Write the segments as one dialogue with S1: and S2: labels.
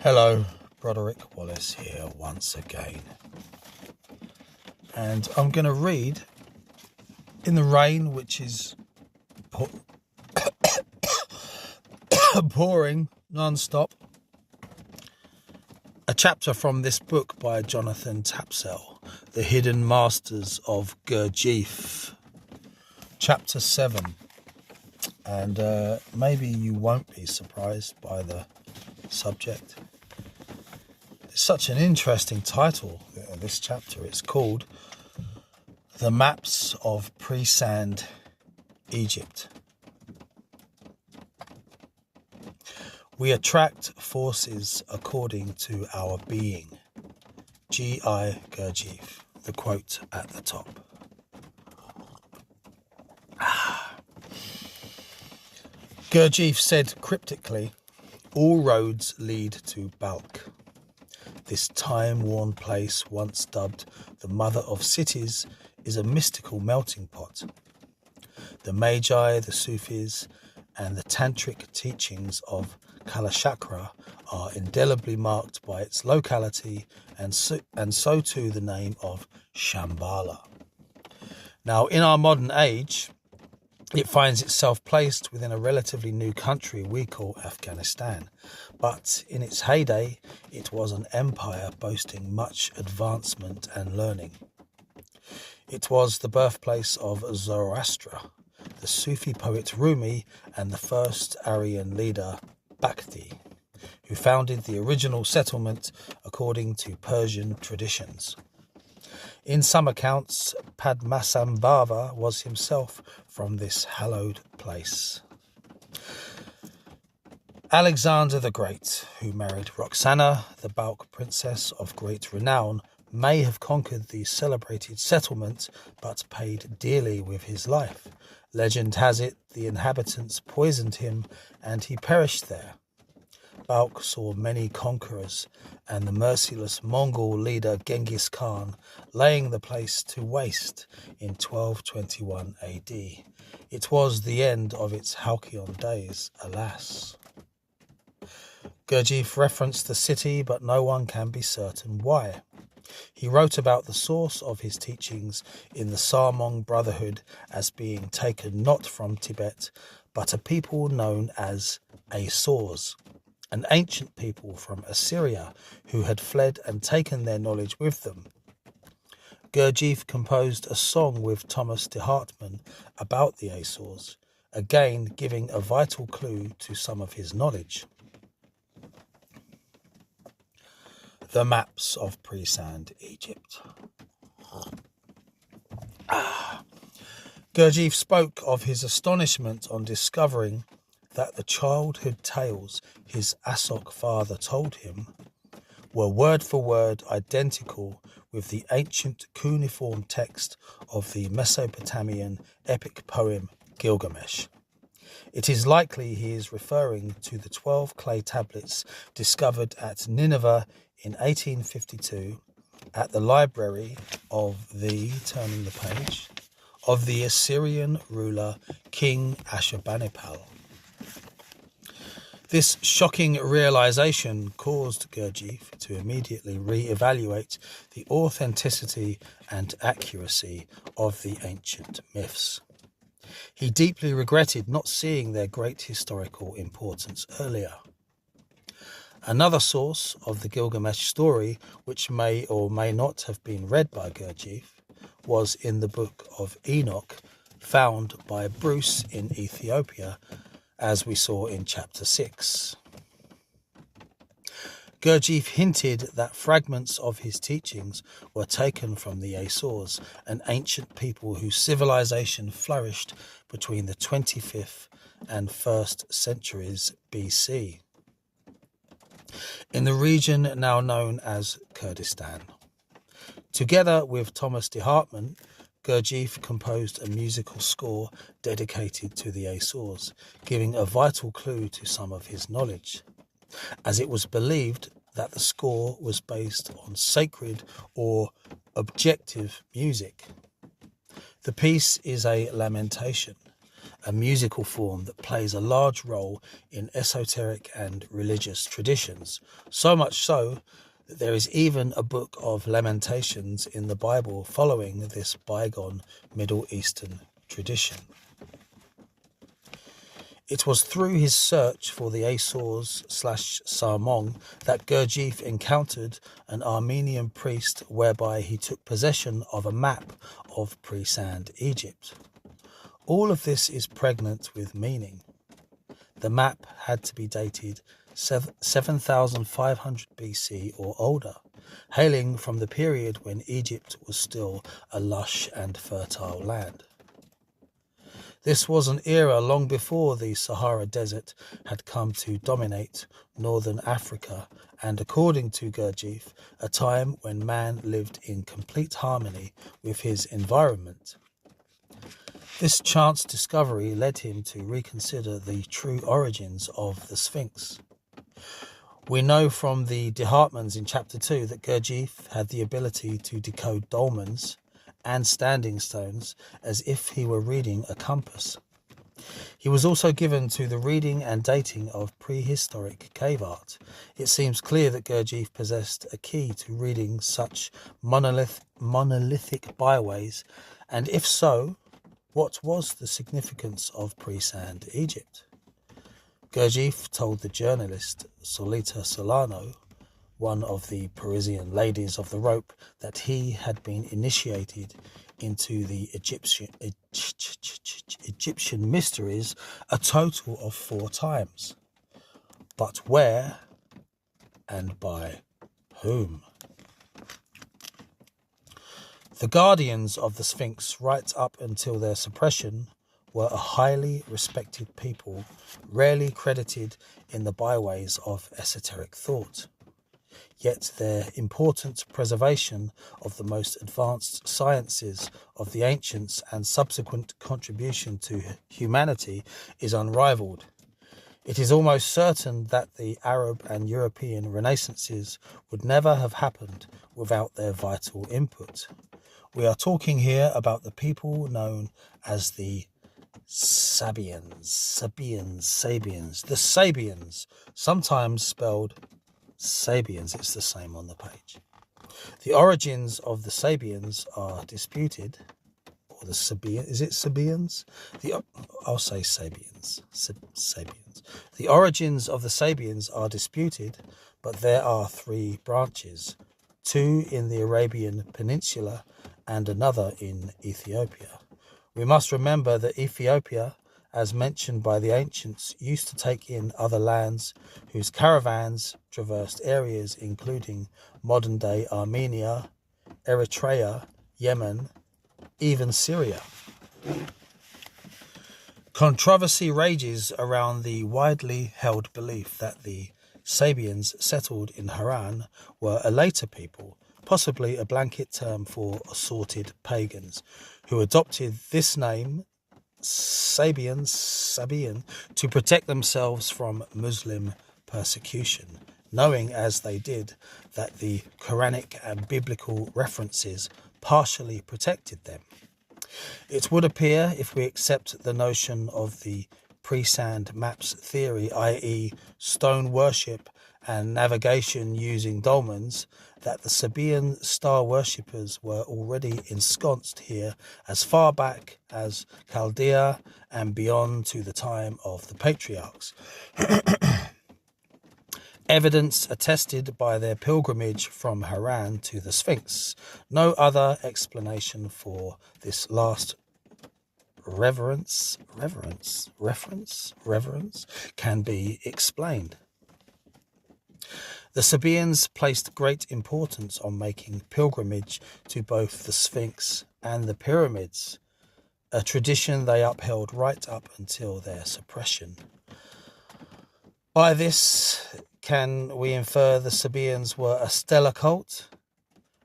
S1: Hello, Broderick Wallace here once again. And I'm going to read in the rain, which is pouring non-stop, a chapter from this book by Jonathan Tapsell, The Hidden Masters of Gurdjieff, chapter 7. And maybe you won't be surprised by the subject. It's such an interesting title, this chapter. It's called The Maps of Pre-Sand Egypt. We attract forces according to our being. G.I. Gurdjieff, the quote at the top. Gurdjieff said cryptically, "All roads lead to Balk. This time-worn place, once dubbed the mother of cities, is a mystical melting pot. The Magi, the Sufis, and the tantric teachings of Kalachakra are indelibly marked by its locality, and so too the name of Shambhala. Now, in our modern age, it finds itself placed within a relatively new country we call Afghanistan. But in its heyday, it was an empire boasting much advancement and learning. It was the birthplace of Zoroaster, the Sufi poet Rumi, and the first Aryan leader, Bhakti, who founded the original settlement according to Persian traditions. In some accounts, Padmasambhava was himself from this hallowed place. Alexander the Great, who married Roxana, the Balk princess of great renown, may have conquered the celebrated settlement, but paid dearly with his life. Legend has it the inhabitants poisoned him, and he perished there. Balk saw many conquerors, and the merciless Mongol leader Genghis Khan laying the place to waste in 1221 AD. It was the end of its halcyon days, alas. Gurdjieff referenced the city, but no one can be certain why. He wrote about the source of his teachings in the Sarmong Brotherhood as being taken not from Tibet, but a people known as Asors, an ancient people from Assyria who had fled and taken their knowledge with them. Gurdjieff composed a song with Thomas de Hartmann about the Asors, again giving a vital clue to some of his knowledge. The Maps of Pre-Sand Egypt. Gurdjieff spoke of his astonishment on discovering that the childhood tales his Asok father told him were word for word identical with the ancient cuneiform text of the Mesopotamian epic poem Gilgamesh. It is likely he is referring to the 12 clay tablets discovered at Nineveh in 1852 at the library of the Assyrian ruler King Ashurbanipal. This shocking realization caused Gurdjieff to immediately re-evaluate the authenticity and accuracy of the ancient myths. He deeply regretted not seeing their great historical importance earlier. Another source of the Gilgamesh story, which may or may not have been read by Gurdjieff, was in the book of Enoch, found by Bruce in Ethiopia, as we saw in chapter 6. Gurdjieff hinted that fragments of his teachings were taken from the Asors, an ancient people whose civilization flourished between the 25th and 1st centuries BC, in the region now known as Kurdistan. Together with Thomas de Hartmann, Gurdjieff composed a musical score dedicated to the Asors, giving a vital clue to some of his knowledge, as it was believed that the score was based on sacred or objective music. The piece is a lamentation, a musical form that plays a large role in esoteric and religious traditions, so much so that there is even a book of lamentations in the Bible following this bygone Middle Eastern tradition. It was through his search for the Azores/Sarmong that Gurdjieff encountered an Armenian priest whereby he took possession of a map of pre-sand Egypt. All of this is pregnant with meaning. The map had to be dated 7,500 BC or older, hailing from the period when Egypt was still a lush and fertile land. This was an era long before the Sahara Desert had come to dominate northern Africa, and according to Gurdjieff, a time when man lived in complete harmony with his environment. This chance discovery led him to reconsider the true origins of the Sphinx. We know from the De Hartmans in Chapter 2 that Gurdjieff had the ability to decode dolmens and standing stones as if he were reading a compass. He was also given to the reading and dating of prehistoric cave art. It seems clear that Gurdjieff possessed a key to reading such monolithic byways, and if so, what was the significance of pre-sand Egypt? Gurdjieff told the journalist Solita Solano, one of the Parisian ladies of the rope, that he had been initiated into the Egyptian mysteries a total of 4 times. But where and by whom? The guardians of the Sphinx, right up until their suppression, were a highly respected people, rarely credited in the byways of esoteric thought. Yet their important preservation of the most advanced sciences of the ancients and subsequent contribution to humanity is unrivaled. It is almost certain that the Arab and European renaissances would never have happened without their vital input. We are talking here about the people known as the Sabians, the Sabians, sometimes spelled Sabians, it's the same on the page. The origins of the Sabians are disputed, or the Sabians, is it Sabians? I'll say Sabians, Sabians. The origins of the Sabians are disputed, but there are 3 branches, 2 in the Arabian Peninsula and another in Ethiopia. We must remember that Ethiopia, as mentioned by the ancients, used to take in other lands whose caravans traversed areas including modern-day Armenia, Eritrea, Yemen, even Syria. Controversy rages around the widely held belief that the Sabians settled in Haran were a later people, possibly a blanket term for assorted pagans, who adopted this name, Sabian, to protect themselves from Muslim persecution, knowing as they did that the Quranic and biblical references partially protected them. It would appear, if we accept the notion of the pre-sand maps theory, i.e. stone worship and navigation using dolmens, that the Sabian star worshippers were already ensconced here as far back as Chaldea and beyond to the time of the patriarchs. Evidence attested by their pilgrimage from Haran to the Sphinx. No other explanation for this last reverence can be explained. The Sabians placed great importance on making pilgrimage to both the Sphinx and the pyramids, a tradition they upheld right up until their suppression. By this, can we infer the Sabians were a stellar cult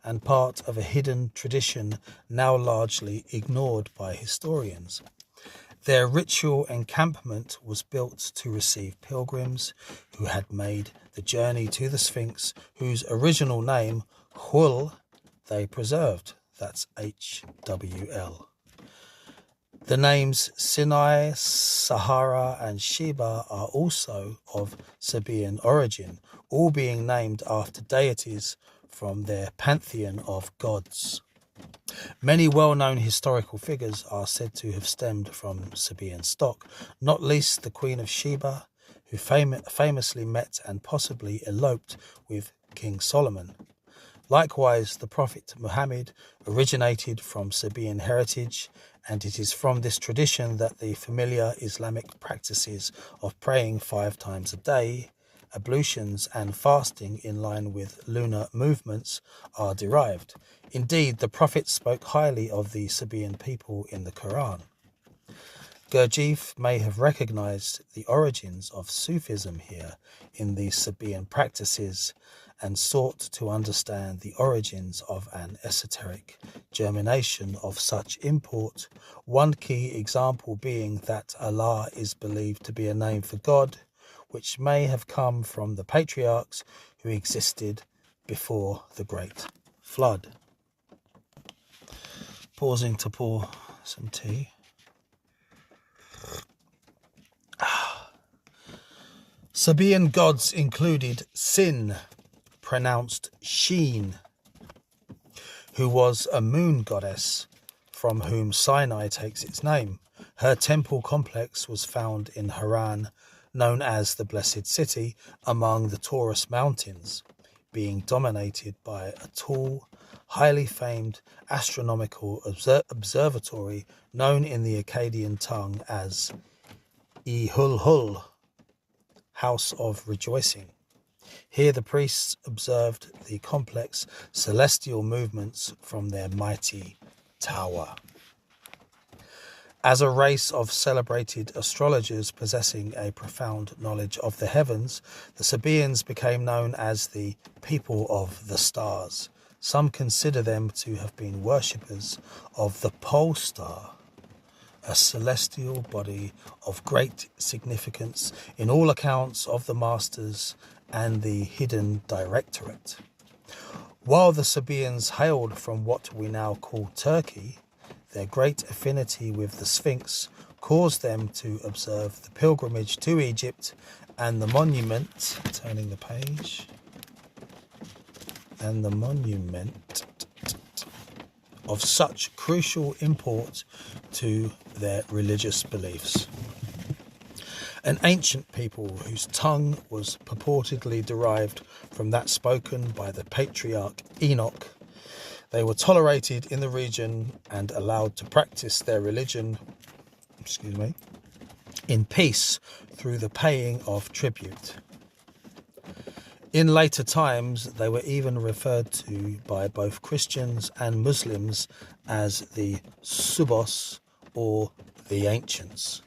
S1: and part of a hidden tradition now largely ignored by historians? Their ritual encampment was built to receive pilgrims who had made the journey to the Sphinx, whose original name, Hul, they preserved. That's HWL. The names Sinai, Sahara and Sheba are also of Sabian origin, all being named after deities from their pantheon of gods. Many well-known historical figures are said to have stemmed from Sabian stock, not least the Queen of Sheba, who famously met and possibly eloped with King Solomon. Likewise, the Prophet Muhammad originated from Sabian heritage, and it is from this tradition that the familiar Islamic practices of praying 5 times a day, ablutions and fasting in line with lunar movements are derived. Indeed, the Prophet spoke highly of the Sabian people in the Quran. Gurdjieff may have recognized the origins of Sufism here in the Sabian practices and sought to understand the origins of an esoteric germination of such import, one key example being that Allah is believed to be a name for God, which may have come from the patriarchs who existed before the Great Flood. Pausing to pour some tea. Sabian gods included Sin, pronounced Sheen, who was a moon goddess from whom Sinai takes its name. Her temple complex was found in Haran, known as the Blessed City, among the Taurus Mountains, being dominated by a tall, highly famed astronomical observatory known in the Akkadian tongue as Ihulhul, House of Rejoicing. Here the priests observed the complex celestial movements from their mighty tower. As a race of celebrated astrologers possessing a profound knowledge of the heavens, the Sabians became known as the people of the stars. Some consider them to have been worshippers of the pole star, a celestial body of great significance in all accounts of the masters and the hidden directorate. While the Sabians hailed from what we now call Turkey, their great affinity with the Sphinx caused them to observe the pilgrimage to Egypt and the monument, turning the page, and the monument of such crucial import to their religious beliefs. An ancient people whose tongue was purportedly derived from that spoken by the patriarch Enoch. They were tolerated in the region and allowed to practice their religion, in peace through the paying of tribute. In later times, they were even referred to by both Christians and Muslims as the Subos, or the Ancients.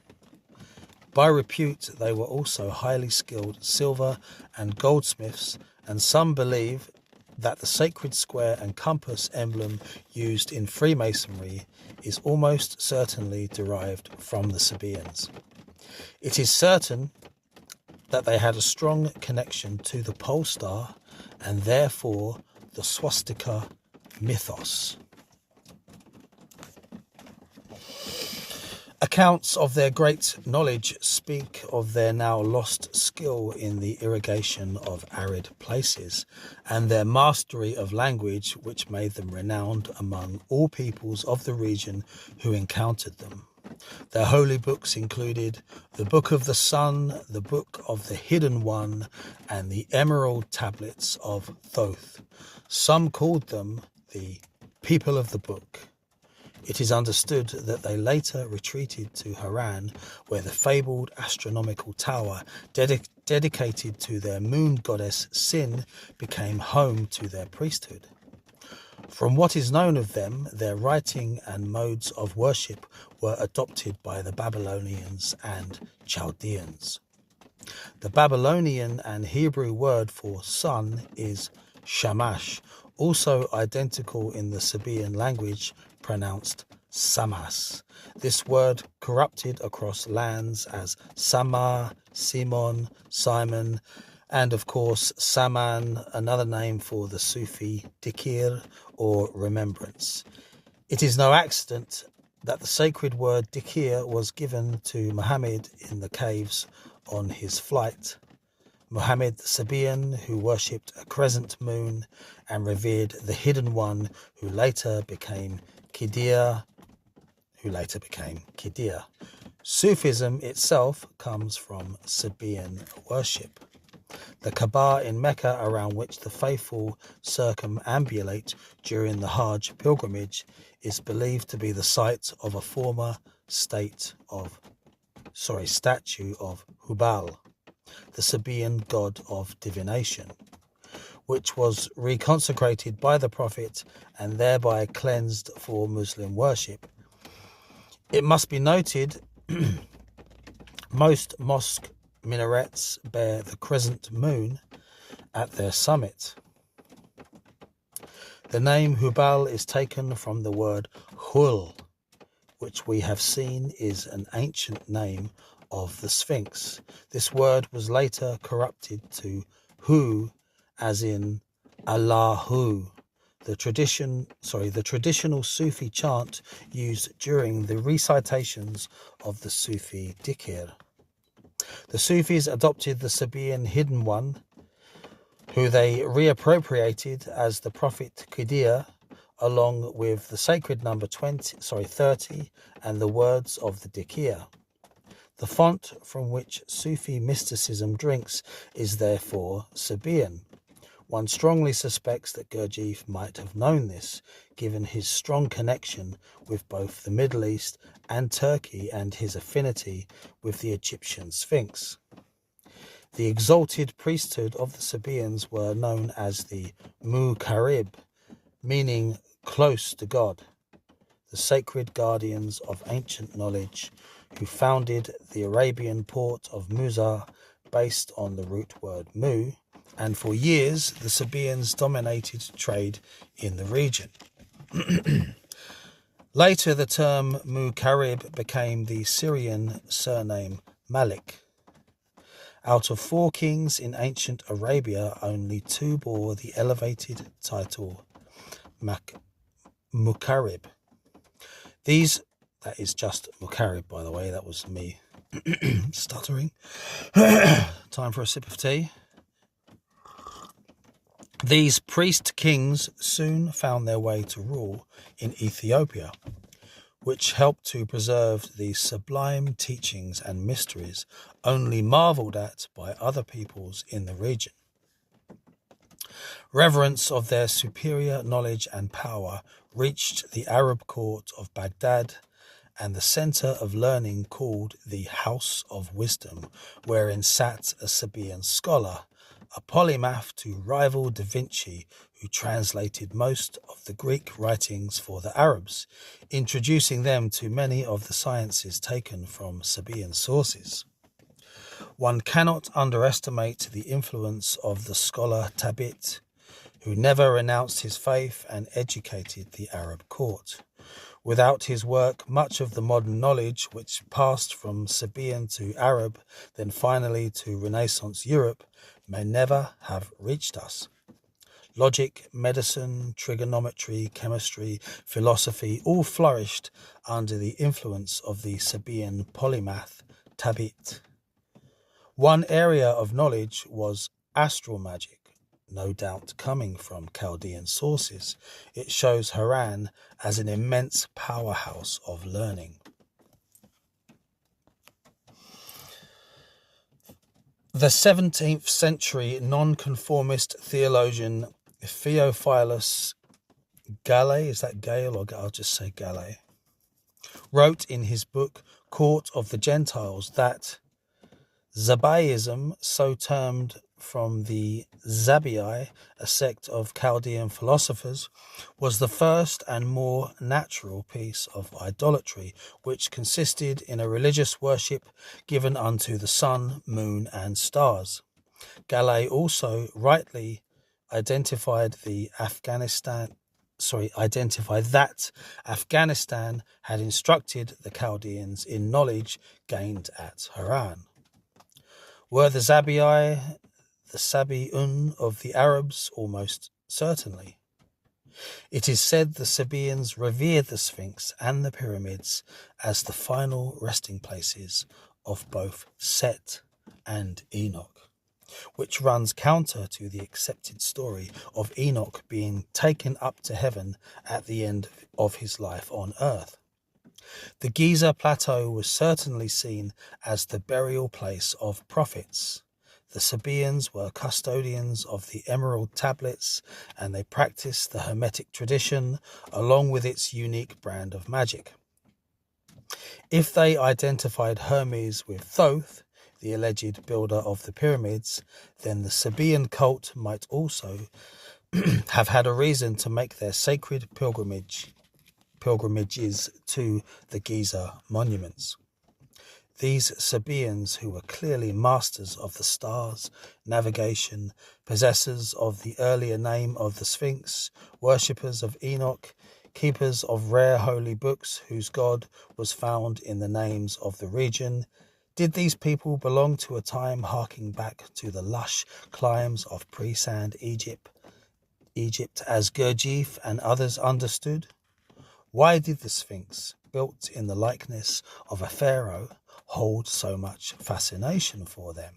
S1: By repute, they were also highly skilled silver and goldsmiths, and some believe that the sacred square and compass emblem used in Freemasonry is almost certainly derived from the Sabians. It is certain that they had a strong connection to the pole star and therefore the swastika mythos. Accounts of their great knowledge speak of their now lost skill in the irrigation of arid places and their mastery of language, which made them renowned among all peoples of the region who encountered them. Their holy books included the Book of the Sun, the Book of the Hidden One, and the Emerald Tablets of Thoth. Some called them the People of the Book. It is understood that they later retreated to Haran, where the fabled astronomical tower dedicated to their moon goddess Sin became home to their priesthood. From what is known of them, their writing and modes of worship were adopted by the Babylonians and Chaldeans. The Babylonian and Hebrew word for sun is shamash, also identical in the Sabian language, pronounced Samas. This word corrupted across lands as Sama, Simon, Simon, and of course Saman, another name for the Sufi dhikr or remembrance. It is no accident that the sacred word Dikir was given to Muhammad in the caves on his flight. Muhammad the Sabian, who worshipped a crescent moon and revered the hidden one, who later became Kidir. Sufism itself comes from Sabian worship. The Kaaba in Mecca, around which the faithful circumambulate during the Hajj pilgrimage, is believed to be the site of a former statue of Hubal, the Sabian god of divination, which was reconsecrated by the Prophet and thereby cleansed for Muslim worship. It must be noted, most mosque minarets bear the crescent moon at their summit. The name Hubal is taken from the word Hul, which we have seen is an ancient name of the Sphinx. This word was later corrupted to Hu, as in Allahu, the traditional Sufi chant used during the recitations of the Sufi Dhikr. The Sufis adopted the Sabian hidden one, who they reappropriated as the prophet Khidir, along with the sacred number 30 and the words of the Dhikr. The font from which Sufi mysticism drinks is therefore Sabian. One strongly suspects that Gurdjieff might have known this, given his strong connection with both the Middle East and Turkey and his affinity with the Egyptian Sphinx. The exalted priesthood of the Sabians were known as the Mukarib, meaning close to God, the sacred guardians of ancient knowledge, who founded the Arabian port of Muzar based on the root word Mu, and for years the Sabians dominated trade in the region. Later the term Mukarib became the Syrian surname Malik. Out of 4 kings in ancient Arabia, only 2 bore the elevated title Mukarib. That is just Mukarib, by the way, that was me stuttering. Time for a sip of tea. These priest kings soon found their way to rule in Ethiopia, which helped to preserve the sublime teachings and mysteries only marvelled at by other peoples in the region. Reverence of their superior knowledge and power reached the Arab court of Baghdad and the centre of learning called the House of Wisdom, wherein sat a Sabian scholar, a polymath to rival Da Vinci, who translated most of the Greek writings for the Arabs, introducing them to many of the sciences taken from Sabian sources. One cannot underestimate the influence of the scholar Tabit, who never renounced his faith and educated the Arab court. Without his work, much of the modern knowledge which passed from Sabian to Arab, then finally to Renaissance Europe, may never have reached us. Logic, medicine, trigonometry, chemistry, philosophy all flourished under the influence of the Sabian polymath Tabit. One area of knowledge was astral magic, no doubt coming from Chaldean sources. It shows Haran as an immense powerhouse of learning. The 17th century nonconformist theologian Theophilus Gale, is that Gale or I'll just say Gale, wrote in his book Court of the Gentiles that Zabaism, so termed from the Zabai, a sect of Chaldean philosophers, was the first and more natural piece of idolatry, which consisted in a religious worship given unto the sun, moon, and stars. Galay also rightly identified that Afghanistan had instructed the Chaldeans in knowledge gained at Haran. Were the Zabai the Sabi'un of the Arabs? Almost certainly. It is said the Sabians revered the Sphinx and the pyramids as the final resting places of both Set and Enoch, which runs counter to the accepted story of Enoch being taken up to heaven at the end of his life on earth. The Giza plateau was certainly seen as the burial place of prophets. The Sabians were custodians of the emerald tablets, and they practiced the Hermetic tradition along with its unique brand of magic. If they identified Hermes with Thoth, the alleged builder of the pyramids, then the Sabian cult might also have had a reason to make their sacred pilgrimages to the Giza monuments. These Sabians, who were clearly masters of the stars, navigation, possessors of the earlier name of the Sphinx, worshippers of Enoch, keepers of rare holy books whose God was found in the names of the region, did these people belong to a time harking back to the lush climes of pre-sand Egypt as Gurdjieff and others understood? Why did the Sphinx, built in the likeness of a pharaoh, hold so much fascination for them?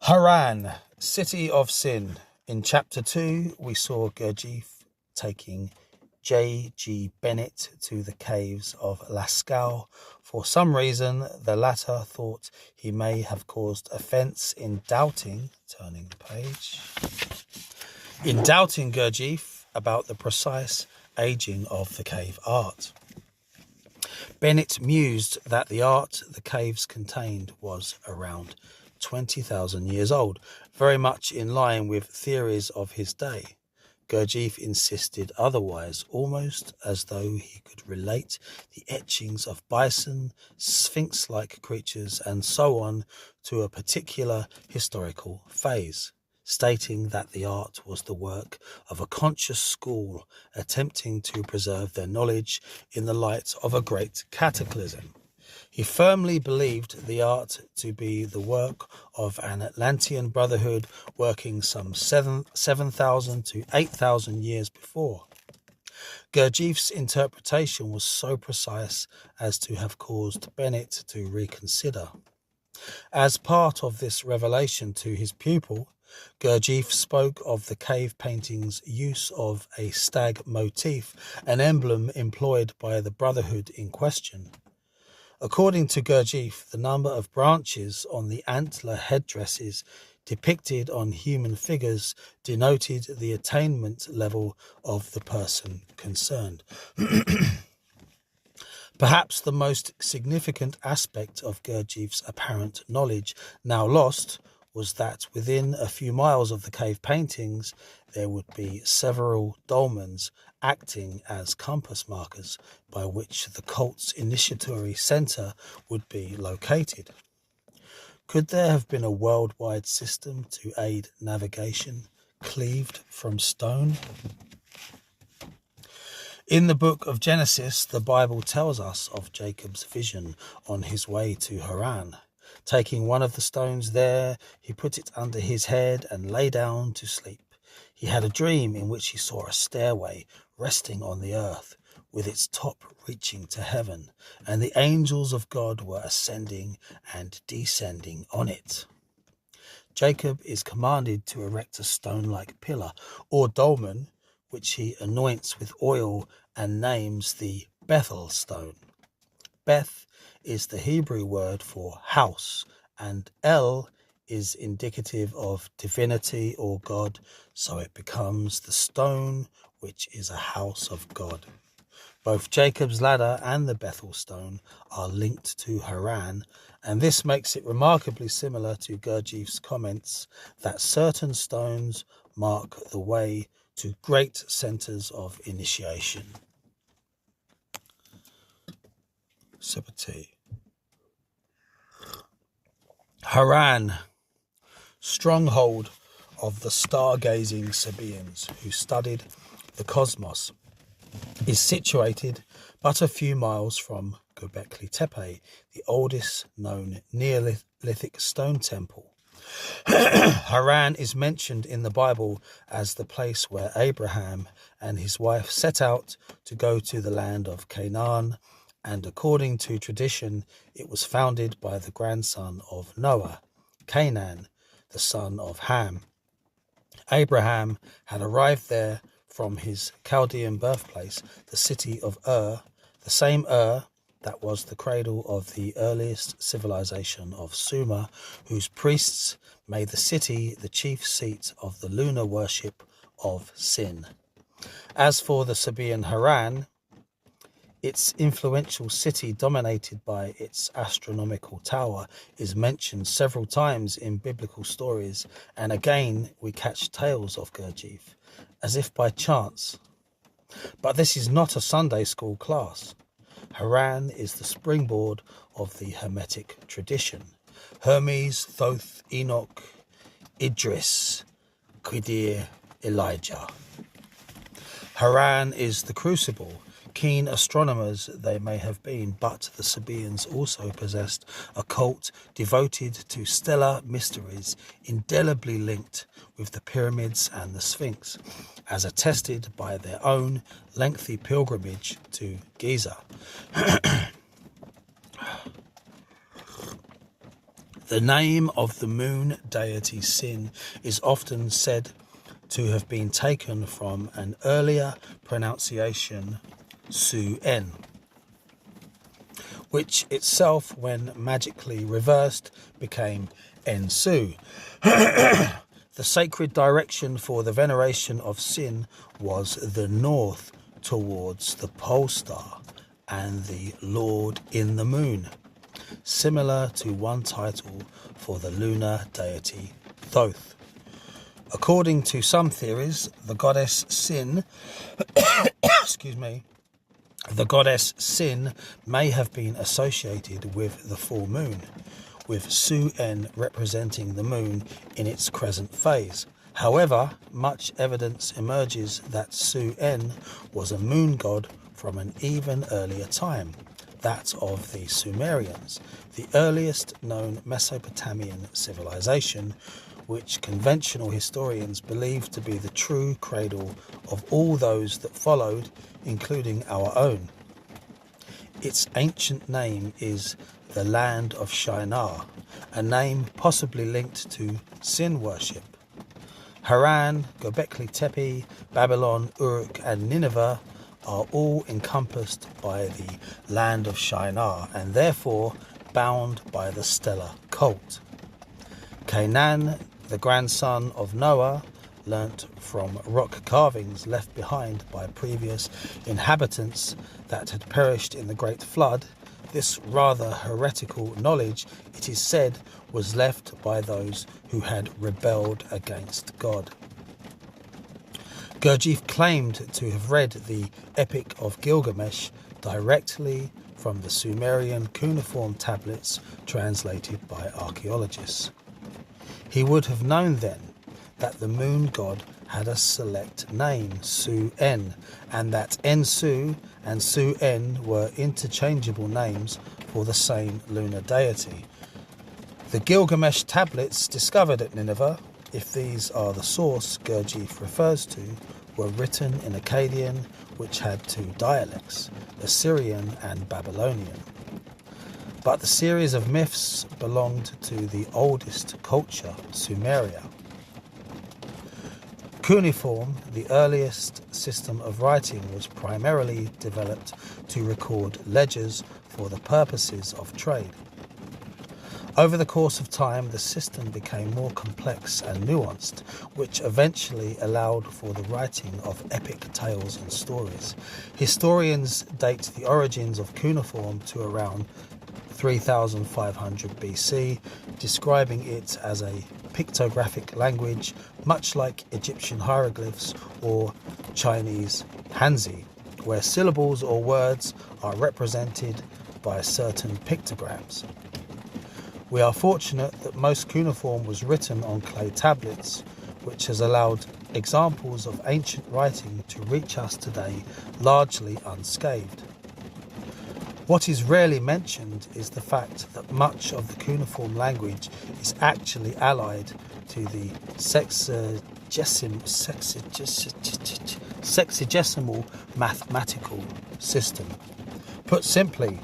S1: Haran, City of Sin. In Chapter 2, we saw Gurdjieff taking J.G. Bennett to the caves of Lascaux. For some reason, the latter thought he may have caused offence in doubting Gurdjieff about the precise aging of the cave art. Bennett mused that the art the caves contained was around 20,000 years old, very much in line with theories of his day. Gurdjieff insisted otherwise, almost as though he could relate the etchings of bison, sphinx-like creatures, and so on to a particular historical phase, stating that the art was the work of a conscious school attempting to preserve their knowledge in the light of a great cataclysm. He firmly believed the art to be the work of an Atlantean brotherhood working some 7,000 to 8,000 years before. Gurdjieff's interpretation was so precise as to have caused Bennett to reconsider. As part of this revelation to his pupil, Gurdjieff spoke of the cave painting's use of a stag motif, an emblem employed by the brotherhood in question. According to Gurdjieff, the number of branches on the antler headdresses depicted on human figures denoted the attainment level of the person concerned. Perhaps the most significant aspect of Gurdjieff's apparent knowledge, now lost, was that within a few miles of the cave paintings there would be several dolmens acting as compass markers by which the cult's initiatory centre would be located. Could there have been a worldwide system to aid navigation, cleaved from stone? In the book of Genesis, the Bible tells us of Jacob's vision on his way to Haran. Taking one of the stones there, he put it under his head and lay down to sleep. He had a dream in which he saw a stairway resting on the earth, with its top reaching to heaven, and the angels of God were ascending and descending on it. Jacob is commanded to erect a stone-like pillar or dolmen, which he anoints with oil and names the Bethel stone. Beth is the Hebrew word for house, and El is indicative of divinity or God, so it becomes the stone which is a house of God. Both Jacob's ladder and the Bethel stone are linked to Haran, and this makes it remarkably similar to Gurdjieff's comments that certain stones mark the way to great centres of initiation. Haran, stronghold of the stargazing Sabians who studied the cosmos, is situated but a few miles from Göbekli Tepe, the oldest known Neolithic stone temple. Haran is mentioned in the Bible as the place where Abraham and his wife set out to go to the land of Canaan, and according to tradition, it was founded by the grandson of Noah, Canaan, the son of Ham. Abraham had arrived there from his Chaldean birthplace, the city of Ur, the same Ur that was the cradle of the earliest civilization of Sumer, whose priests made the city the chief seat of the lunar worship of Sin. As for the Sabian Haran, its influential city, dominated by its astronomical tower, is mentioned several times in biblical stories, and again we catch tales of Gurdjieff, as if by chance. But this is not a Sunday school class. Haran is the springboard of the Hermetic tradition. Hermes, Thoth, Enoch, Idris, Qidir, Elijah. Haran is the crucible. Keen astronomers they may have been, but the Sabians also possessed a cult devoted to stellar mysteries, indelibly linked with the pyramids and the Sphinx, as attested by their own lengthy pilgrimage to Giza. The name of the moon deity Sin is often said to have been taken from an earlier pronunciation, Su-En, which itself, when magically reversed, became Ensu. The sacred direction for the veneration of Sin was the north towards the pole star and the Lord in the moon, similar to one title for the lunar deity Thoth. According to some theories, the goddess Sin the goddess Sin may have been associated with the full moon, with Su-En representing the moon in its crescent phase. However, much evidence emerges that Su-En was a moon god from an even earlier time, that of the Sumerians, the earliest known Mesopotamian civilization, which conventional historians believe to be the true cradle of all those that followed, including our own. Its ancient name is the Land of Shinar, a name possibly linked to sin worship. Haran, Göbekli Tepe, Babylon, Uruk and Nineveh are all encompassed by the Land of Shinar and therefore bound by the stellar cult. Canaan, the grandson of Noah, learnt from rock carvings left behind by previous inhabitants that had perished in the Great Flood. This rather heretical knowledge, it is said, was left by those who had rebelled against God. Gurdjieff claimed to have read the Epic of Gilgamesh directly from the Sumerian cuneiform tablets translated by archaeologists. He would have known then that the moon god had a select name, Su-En, and that Ensu and Su-En were interchangeable names for the same lunar deity. The Gilgamesh tablets discovered at Nineveh, if these are the source Gurdjieff refers to, were written in Akkadian, which had two dialects, Assyrian and Babylonian. But the series of myths belonged to the oldest culture, Sumeria. Cuneiform, the earliest system of writing, was primarily developed to record ledgers for the purposes of trade. Over the course of time, the system became more complex and nuanced, which eventually allowed for the writing of epic tales and stories. Historians date the origins of cuneiform to around 3500 BC, describing it as a pictographic language, much like Egyptian hieroglyphs or Chinese Hanzi, where syllables or words are represented by certain pictograms. We are fortunate that most cuneiform was written on clay tablets, which has allowed examples of ancient writing to reach us today largely unscathed. What is rarely mentioned is the fact that much of the cuneiform language is actually allied to the sexagesimal mathematical system. Put simply,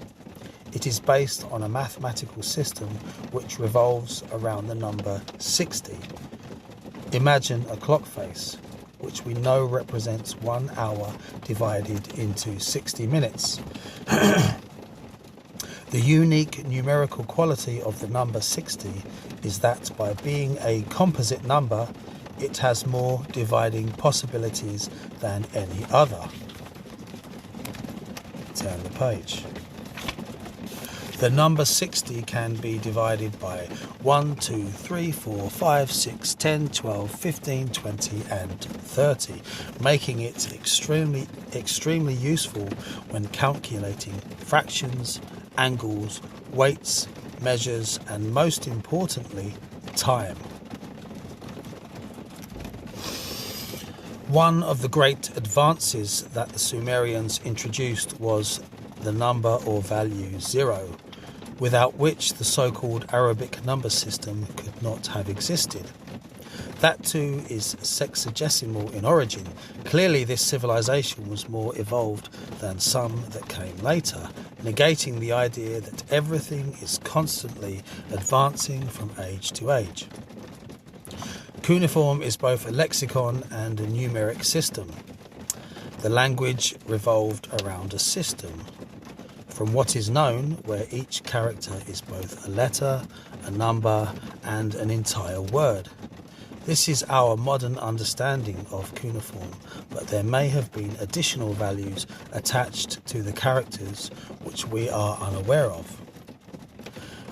S1: it is based on a mathematical system which revolves around the number 60. Imagine a clock face, which we know represents 1 hour divided into 60 minutes. The unique numerical quality of the number 60 is that by being a composite number, it has more dividing possibilities than any other. Turn the page. The number 60 can be divided by 1, 2, 3, 4, 5, 6, 10, 12, 15, 20 and 30, making it extremely useful when calculating fractions, angles, weights, measures and most importantly, time. One of the great advances that the Sumerians introduced was the number or value 0, without which the so-called Arabic number system could not have existed. That too is sexagesimal in origin. Clearly this civilization was more evolved than some that came later, negating the idea that everything is constantly advancing from age to age. Cuneiform is both a lexicon and a numeric system. The language revolved around a system, from what is known, where each character is both a letter, a number, and an entire word. This is our modern understanding of cuneiform, but there may have been additional values attached to the characters which we are unaware of.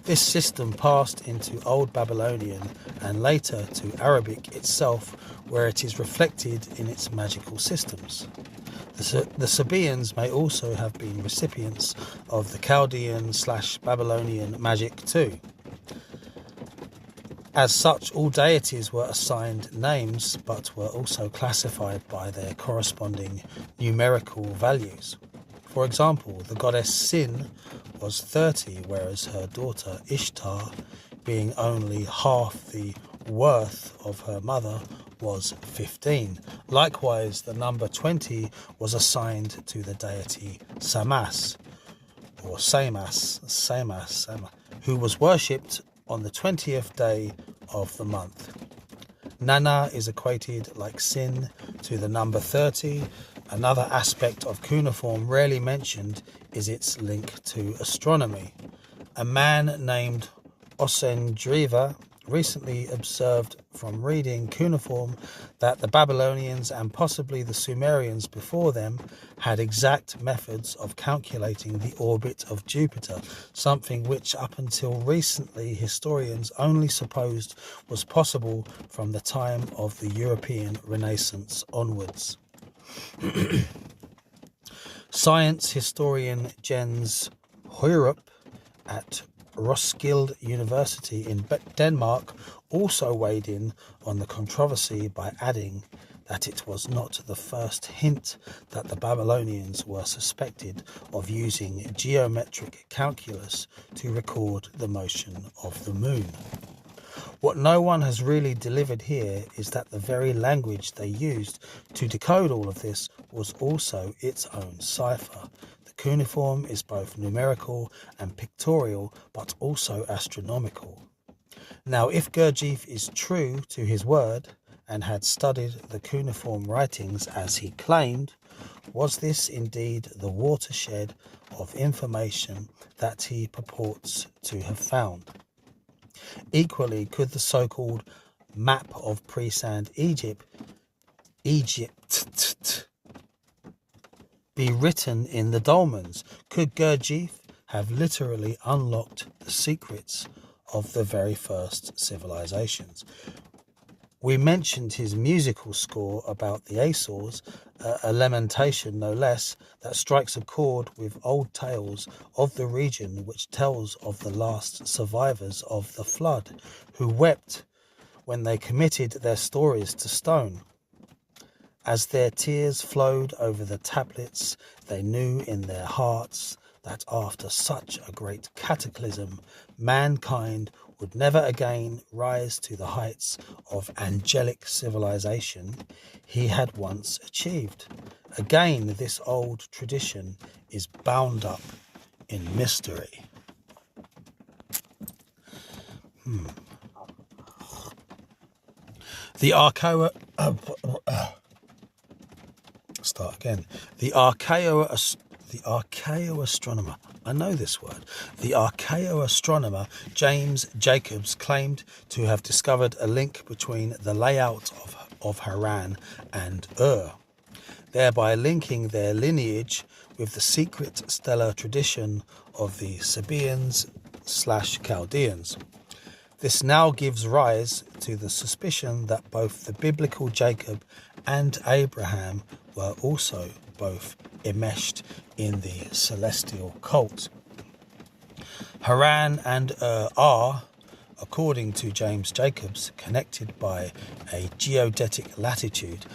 S1: This system passed into Old Babylonian and later to Arabic itself, where it is reflected in its magical systems. The Sabians may also have been recipients of the Chaldean/Babylonian magic too. As such, all deities were assigned names, but were also classified by their corresponding numerical values. For example, the goddess Sin was 30, whereas her daughter Ishtar, being only half the worth of her mother, was 15. Likewise, the number 20 was assigned to the deity Samas, or Samas, who was worshipped on the 20th day of the month. Nana is equated, like Sin, to the number 30. Another aspect of cuneiform rarely mentioned is its link to astronomy. A man named Osendriva recently observed from reading cuneiform that the Babylonians and possibly the Sumerians before them had exact methods of calculating the orbit of Jupiter, something which up until recently historians only supposed was possible from the time of the European Renaissance onwards. Science historian Jens Høyrup at Roskilde University in Denmark also weighed in on the controversy by adding that it was not the first hint that the Babylonians were suspected of using geometric calculus to record the motion of the moon. What no one has really delivered here is that the very language they used to decode all of this was also its own cipher. The cuneiform is both numerical and pictorial, but also astronomical. Now, if Gurdjieff is true to his word and had studied the cuneiform writings as he claimed, was this indeed the watershed of information that he purports to have found? Equally, could the so-called map of pre-sand Egypt be written in the dolmens? Could Gurdjieff have literally unlocked the secrets of the very first civilizations? We mentioned his musical score about the Azores, a lamentation no less, that strikes a chord with old tales of the region, which tells of the last survivors of the flood, who wept when they committed their stories to stone. As their tears flowed over the tablets, they knew in their hearts that after such a great cataclysm, mankind would never again rise to the heights of angelic civilization he had once achieved. Again, this old tradition is bound up in mystery. The archaeoastronomer. I know this word. The archaeoastronomer James Jacobs claimed to have discovered a link between the layout of Haran and thereby linking their lineage with the secret stellar tradition of the Sabians/Chaldeans. This now gives rise to the suspicion that both the biblical Jacob and Abraham were also both enmeshed in the celestial cult. Haran and are, according to James Jacobs, connected by a geodetic latitude,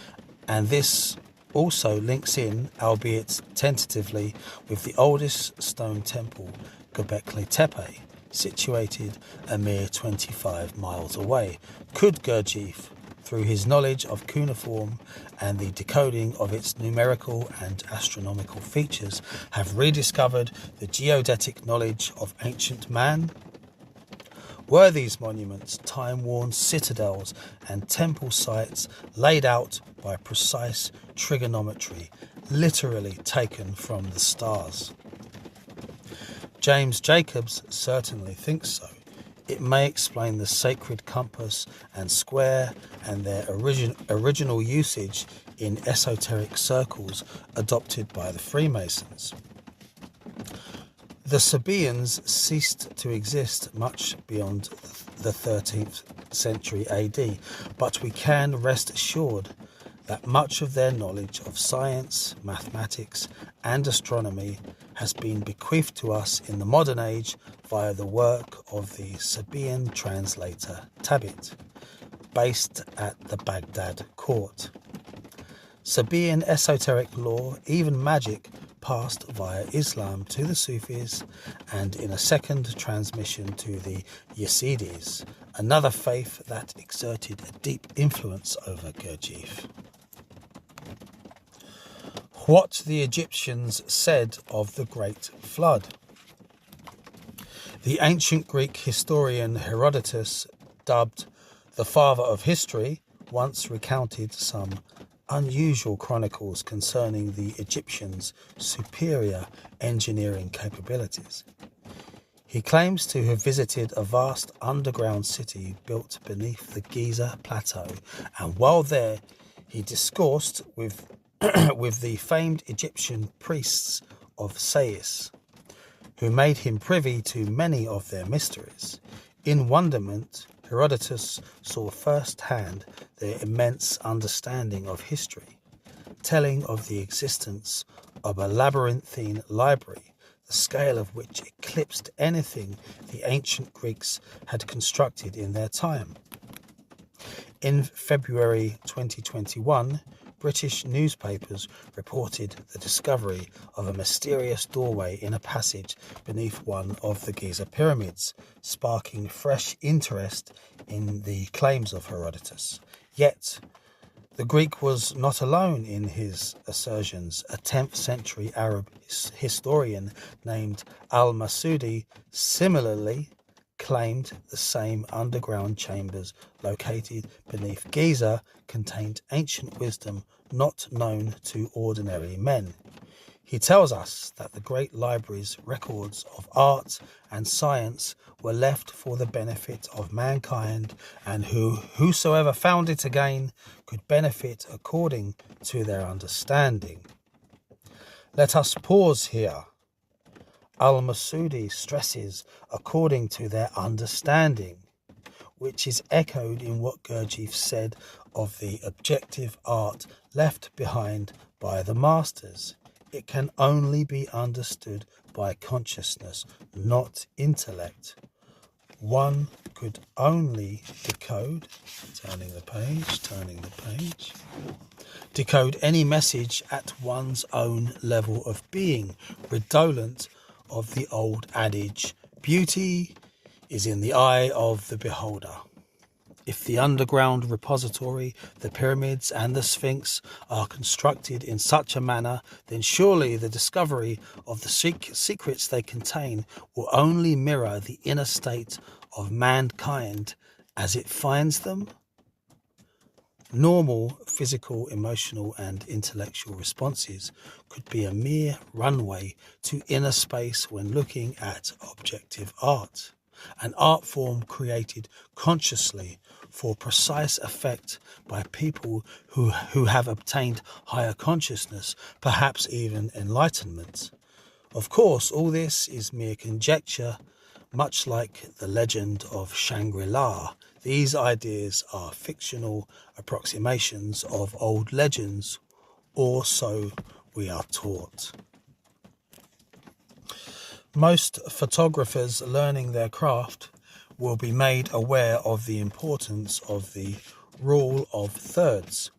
S1: and this also links in, albeit tentatively, with the oldest stone temple, Göbekli Tepe, situated a mere 25 miles away. Could Gurdjieff, through his knowledge of cuneiform and the decoding of its numerical and astronomical features, have rediscovered the geodetic knowledge of ancient man? Were these monuments time-worn citadels and temple sites laid out by precise trigonometry, literally taken from the stars? James Jacobs certainly thinks so. It may explain the sacred compass and square and their original usage in esoteric circles adopted by the Freemasons. The Sabians ceased to exist much beyond the 13th century AD, but we can rest assured that much of their knowledge of science, mathematics, and astronomy has been bequeathed to us in the modern age via the work of the Sabian translator Tabit, based at the Baghdad court. Sabian esoteric lore, even magic, passed via Islam to the Sufis and in a second transmission to the Yazidis, another faith that exerted a deep influence over Gurdjieff. What the Egyptians said of the Great Flood. The ancient Greek historian Herodotus, dubbed the father of history, once recounted some unusual chronicles concerning the Egyptians' superior engineering capabilities. He claims to have visited a vast underground city built beneath the Giza plateau, and while there he discoursed with the famed Egyptian priests of Sais, who made him privy to many of their mysteries. In wonderment, Herodotus saw firsthand their immense understanding of history, telling of the existence of a labyrinthine library, the scale of which eclipsed anything the ancient Greeks had constructed in their time. In February 2021, British newspapers reported the discovery of a mysterious doorway in a passage beneath one of the Giza pyramids, sparking fresh interest in the claims of Herodotus. Yet, the Greek was not alone in his assertions. A 10th century Arab historian named Al-Masudi similarly claimed the same underground chambers located beneath Giza contained ancient wisdom not known to ordinary men. He tells us that the great library's records of art and science were left for the benefit of mankind, and whosoever found it again could benefit according to their understanding. Let us pause here. Al-Masudi stresses according to their understanding, which is echoed in what Gurdjieff said of the objective art left behind by the masters. It can only be understood by consciousness, not intellect. One could only decode, decode any message at one's own level of being, redolent of the old adage, beauty is in the eye of the beholder. If the underground repository, the pyramids and the Sphinx are constructed in such a manner, then surely the discovery of the secrets they contain will only mirror the inner state of mankind as it finds them. Normal physical, emotional and intellectual responses could be a mere runway to inner space when looking at objective art, an art form created consciously for precise effect by people who have obtained higher consciousness, perhaps even enlightenment. Of course, all this is mere conjecture, much like the legend of Shangri-La. These ideas are fictional approximations of old legends, or so we are taught. Most photographers learning their craft will be made aware of the importance of the rule of thirds.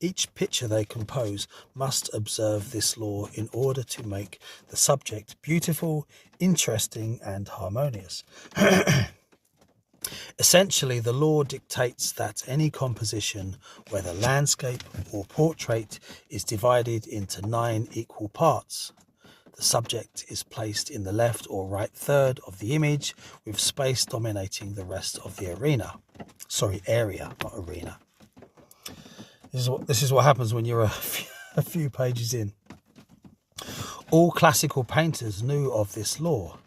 S1: Each picture they compose must observe this law in order to make the subject beautiful, interesting, and harmonious. Essentially, the law dictates that any composition, whether landscape or portrait, is divided into 9 equal parts. The subject is placed in the left or right third of the image, with space dominating the rest of the area, not arena. This is what happens when you're a few pages in. All classical painters knew of this law,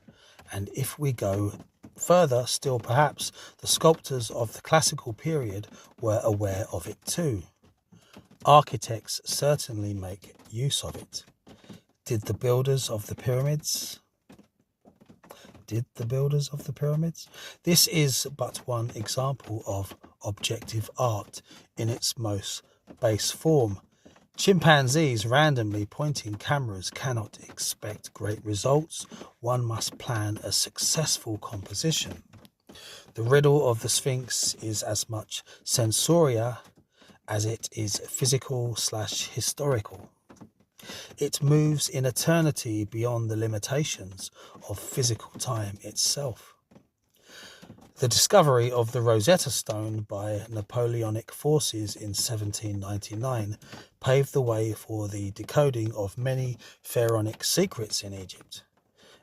S1: and if we go further still, perhaps the sculptors of the classical period were aware of it too. Architects certainly make use of it. Did the builders of the pyramids? This is but one example of objective art in its most base form. Chimpanzees randomly pointing cameras cannot expect great results. One must plan a successful composition. The riddle of the Sphinx is as much sensoria as it is physical/historical. It moves in eternity beyond the limitations of physical time itself. The discovery of the Rosetta Stone by Napoleonic forces in 1799 paved the way for the decoding of many pharaonic secrets in Egypt.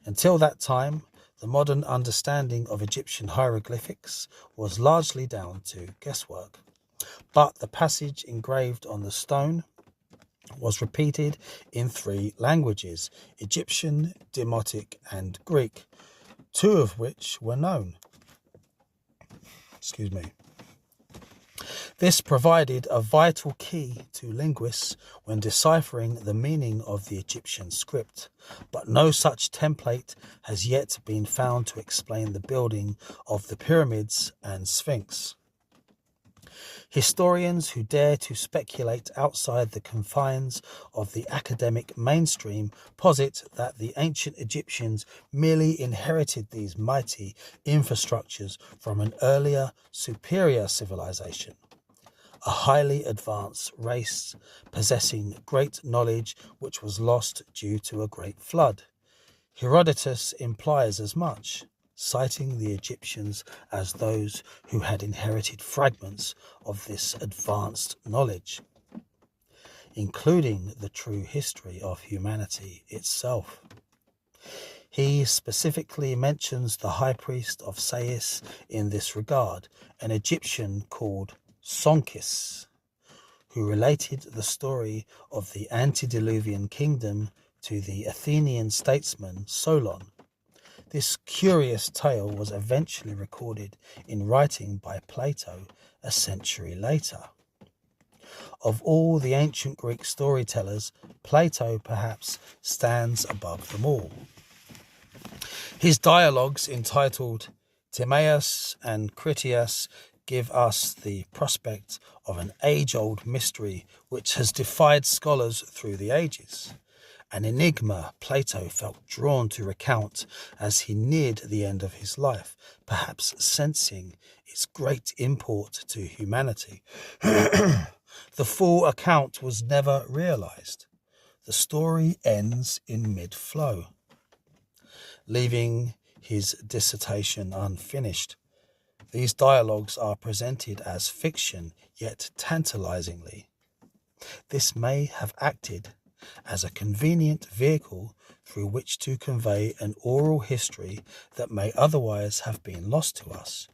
S1: Until that time, the modern understanding of Egyptian hieroglyphics was largely down to guesswork. But the passage engraved on the stone was repeated in 3 languages, Egyptian, Demotic, and Greek, 2 of which were known. This provided a vital key to linguists when deciphering the meaning of the Egyptian script, but no such template has yet been found to explain the building of the pyramids and Sphinx. Historians who dare to speculate outside the confines of the academic mainstream posit that the ancient Egyptians merely inherited these mighty infrastructures from an earlier, superior civilization, a highly advanced race possessing great knowledge which was lost due to a great flood. Herodotus implies as much, citing the Egyptians as those who had inherited fragments of this advanced knowledge, including the true history of humanity itself. He specifically mentions the high priest of Sais in this regard, an Egyptian called Sonkis, who related the story of the antediluvian kingdom to the Athenian statesman Solon. This curious tale was eventually recorded in writing by Plato a century later. Of all the ancient Greek storytellers, Plato perhaps stands above them all. His dialogues entitled Timaeus and Critias give us the prospect of an age-old mystery which has defied scholars through the ages. An enigma Plato felt drawn to recount as he neared the end of his life, perhaps sensing its great import to humanity. The full account was never realized. The story ends in mid-flow. leaving his dissertation unfinished. These dialogues are presented as fiction, yet tantalizingly. This may have acted as a convenient vehicle through which to convey an oral history that may otherwise have been lost to us.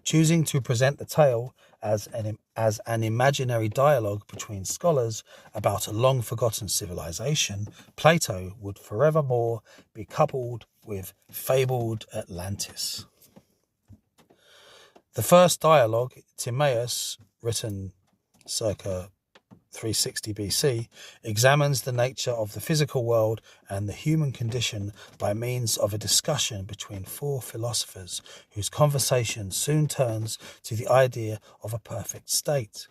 S1: Choosing to present the tale as an imaginary dialogue between scholars about a long-forgotten civilization, Plato would forevermore be coupled with fabled Atlantis. The first dialogue, Timaeus, written circa 360 BC, examines the nature of the physical world and the human condition by means of a discussion between four philosophers whose conversation soon turns to the idea of a perfect state.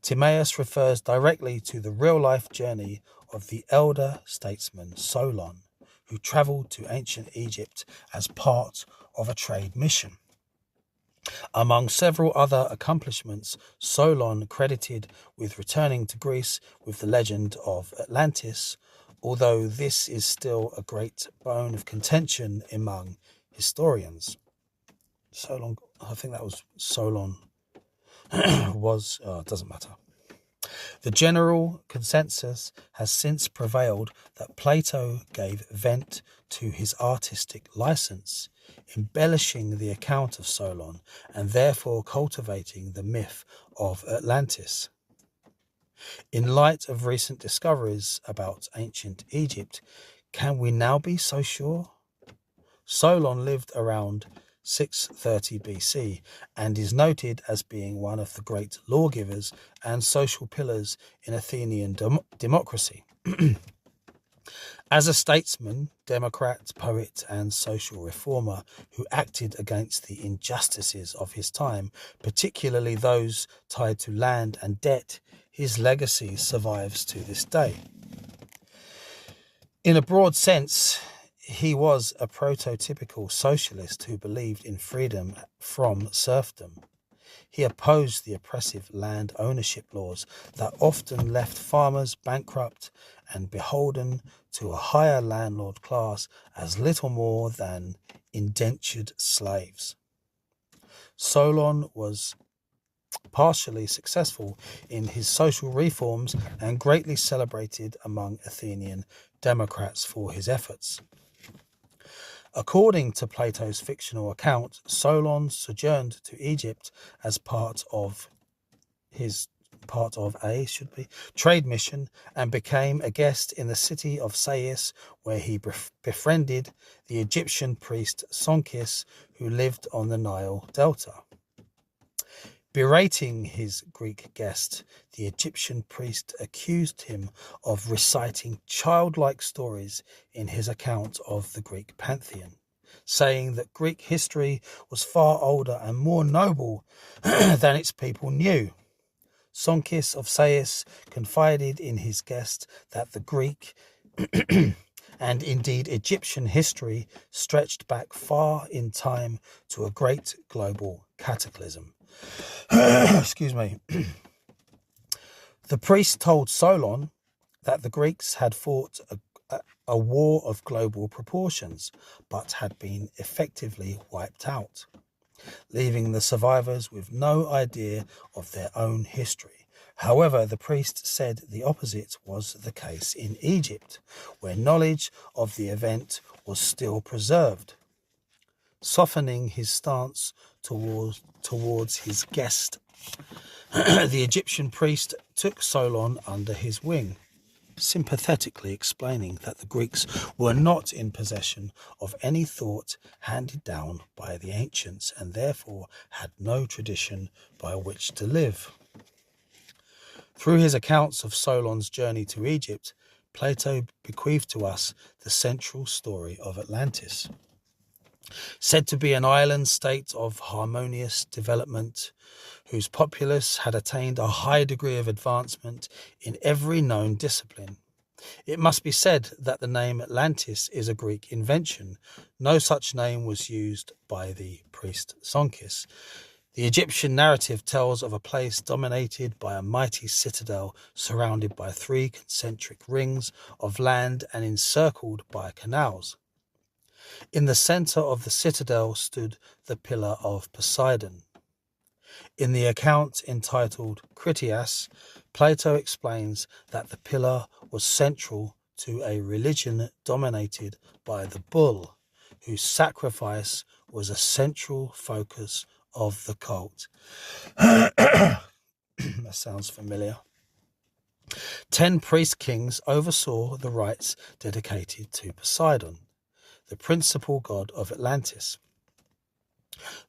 S1: Timaeus refers directly to the real-life journey of the elder statesman Solon, who travelled to ancient Egypt as part of a trade mission. Among several other accomplishments, Solon credited with returning to Greece with the legend of Atlantis, although this is still a great bone of contention among historians. Solon, I think that was Solon, doesn't matter. The general consensus has since prevailed that Plato gave vent to his artistic license, embellishing the account of Solon and therefore cultivating the myth of Atlantis. In light of recent discoveries about ancient Egypt, can we now be so sure? Solon lived around 630 BC and is noted as being one of the great lawgivers and social pillars in Athenian democracy. As a statesman, democrat, poet, and social reformer who acted against the injustices of his time, particularly those tied to land and debt, his legacy survives to this day. In a broad sense, he was a prototypical socialist who believed in freedom from serfdom. He opposed the oppressive land ownership laws that often left farmers bankrupt and beholden to a higher landlord class as little more than indentured slaves. Solon was partially successful in his social reforms and greatly celebrated among Athenian democrats for his efforts. According to Plato's fictional account, Solon sojourned to Egypt as part of a trade mission and became a guest in the city of Sais, where he befriended the Egyptian priest Sonkis, who lived on the Nile Delta. Berating his Greek guest, the Egyptian priest accused him of reciting childlike stories in his account of the Greek pantheon, saying that Greek history was far older and more noble than its people knew. Sonkis of Sais confided in his guest that the Greek and indeed Egyptian history stretched back far in time to a great global cataclysm. Excuse me. The priest told Solon that the Greeks had fought a war of global proportions, but had been effectively wiped out, leaving the survivors with no idea of their own history. However, the priest said the opposite was the case in Egypt, where knowledge of the event was still preserved. Softening his stance towards his guest, the Egyptian priest took Solon under his wing, sympathetically explaining that the Greeks were not in possession of any thought handed down by the ancients and therefore had no tradition by which to live. Through his accounts of Solon's journey to Egypt, Plato bequeathed to us the central story of Atlantis. Said to be an island state of harmonious development, whose populace had attained a high degree of advancement in every known discipline. It must be said that the name Atlantis is a Greek invention. No such name was used by the priest Sonkis. The Egyptian narrative tells of a place dominated by a mighty citadel surrounded by 3 concentric rings of land and encircled by canals. In the centre of the citadel stood the pillar of Poseidon. In the account entitled Critias, Plato explains that the pillar was central to a religion dominated by the bull, whose sacrifice was a central focus of the cult. That sounds familiar. 10 priest kings oversaw the rites dedicated to Poseidon, the principal god of Atlantis.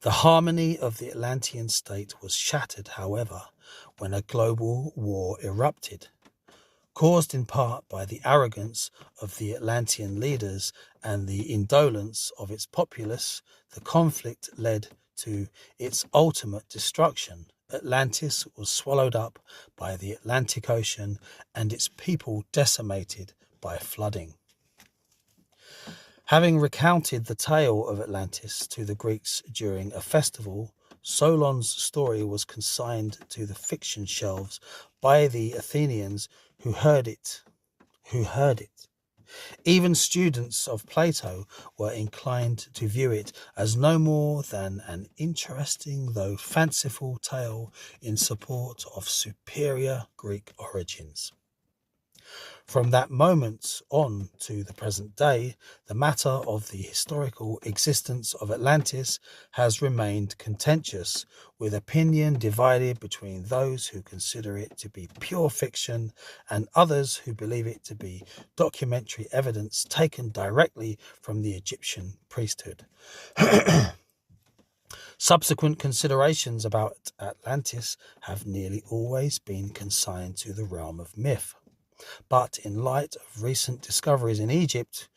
S1: The harmony of the Atlantean state was shattered, however, when a global war erupted. Caused in part by the arrogance of the Atlantean leaders and the indolence of its populace, the conflict led to its ultimate destruction. Atlantis was swallowed up by the Atlantic Ocean and its people decimated by flooding. Having recounted the tale of Atlantis to the Greeks during a festival, Solon's story was consigned to the fiction shelves by the Athenians who heard it. Even students of Plato were inclined to view it as no more than an interesting though fanciful tale in support of superior Greek origins. From that moment on to the present day, the matter of the historical existence of Atlantis has remained contentious, with opinion divided between those who consider it to be pure fiction and others who believe it to be documentary evidence taken directly from the Egyptian priesthood. Subsequent considerations about Atlantis have nearly always been consigned to the realm of myth. But in light of recent discoveries in Egypt,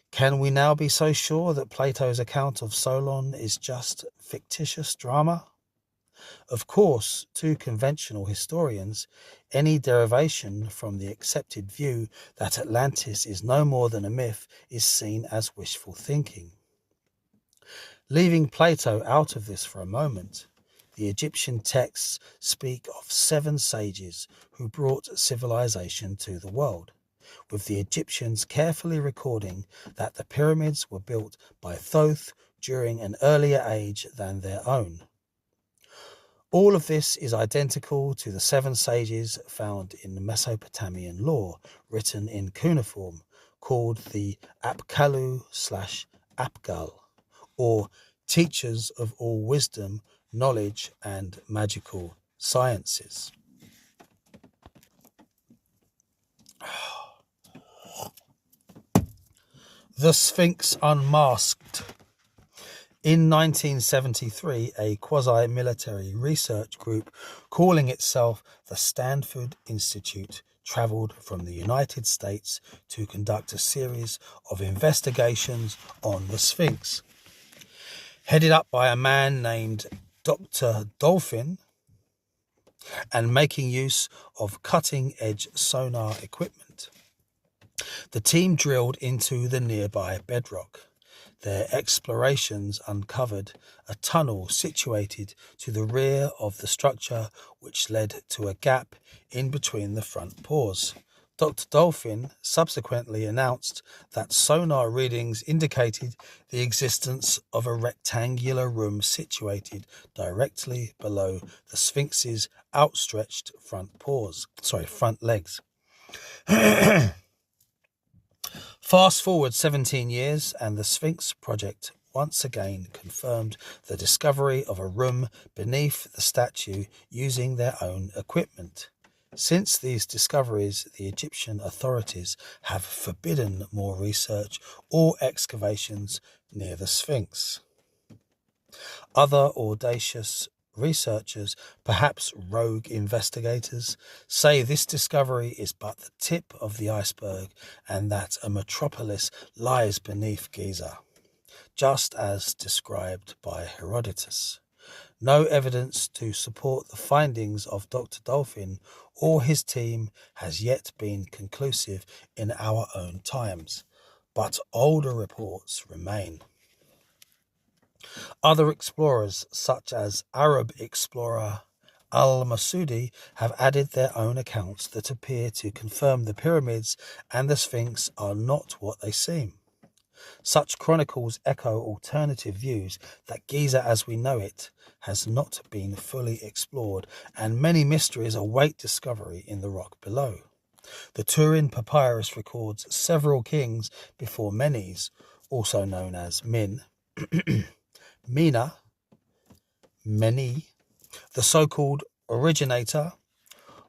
S1: can we now be so sure that Plato's account of Solon is just fictitious drama? Of course, to conventional historians, any derivation from the accepted view that Atlantis is no more than a myth is seen as wishful thinking. Leaving Plato out of this for a moment, the Egyptian texts speak of 7 sages who brought civilization to the world, with the Egyptians carefully recording that the pyramids were built by Thoth during an earlier age than their own. All of this is identical to the 7 sages found in the Mesopotamian law, written in cuneiform, called the Apkallu/Apgal, or teachers of all wisdom, knowledge and magical sciences. The Sphinx Unmasked. In 1973, a quasi-military research group calling itself the Stanford Institute travelled from the United States to conduct a series of investigations on the Sphinx. Headed up by a man named Dr. Dolphin, and making use of cutting-edge sonar equipment, the team drilled into the nearby bedrock. Their explorations uncovered a tunnel situated to the rear of the structure, which led to a gap in between the front paws. Dr. Dolphin subsequently announced that sonar readings indicated the existence of a rectangular room situated directly below the Sphinx's outstretched front legs. Fast forward 17 years and the Sphinx project once again confirmed the discovery of a room beneath the statue using their own equipment. Since these discoveries, the Egyptian authorities have forbidden more research or excavations near the Sphinx. Other audacious researchers, perhaps rogue investigators, say this discovery is but the tip of the iceberg and that a metropolis lies beneath Giza, just as described by Herodotus. No evidence to support the findings of Dr. Dolphin or his team has yet been conclusive in our own times, but older reports remain. Other explorers, such as Arab explorer al-Masudi, have added their own accounts that appear to confirm the pyramids and the Sphinx are not what they seem. Such chronicles echo alternative views that Giza as we know it has not been fully explored, and many mysteries await discovery in the rock below. The Turin Papyrus records several kings before Menes, also known as Min, Mena, Meni, the so-called originator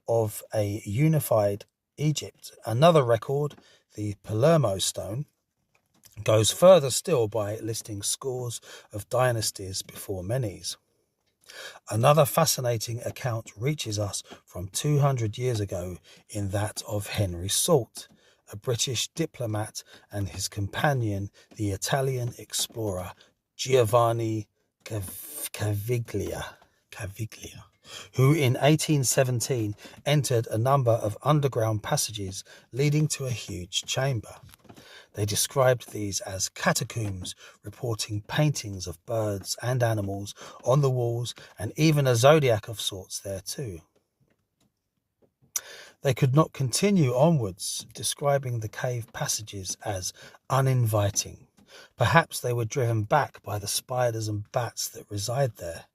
S1: of a unified Egypt. Another record, the Palermo stone, goes further still by listing scores of dynasties before Menes. Another fascinating account reaches us from 200 years ago in that of Henry Salt, a British diplomat, and his companion, the Italian explorer Giovanni Caviglia, who in 1817 entered a number of underground passages leading to a huge chamber. They described these as catacombs, reporting paintings of birds and animals on the walls and even a zodiac of sorts there too. They could not continue onwards, describing the cave passages as uninviting. Perhaps they were driven back by the spiders and bats that reside there.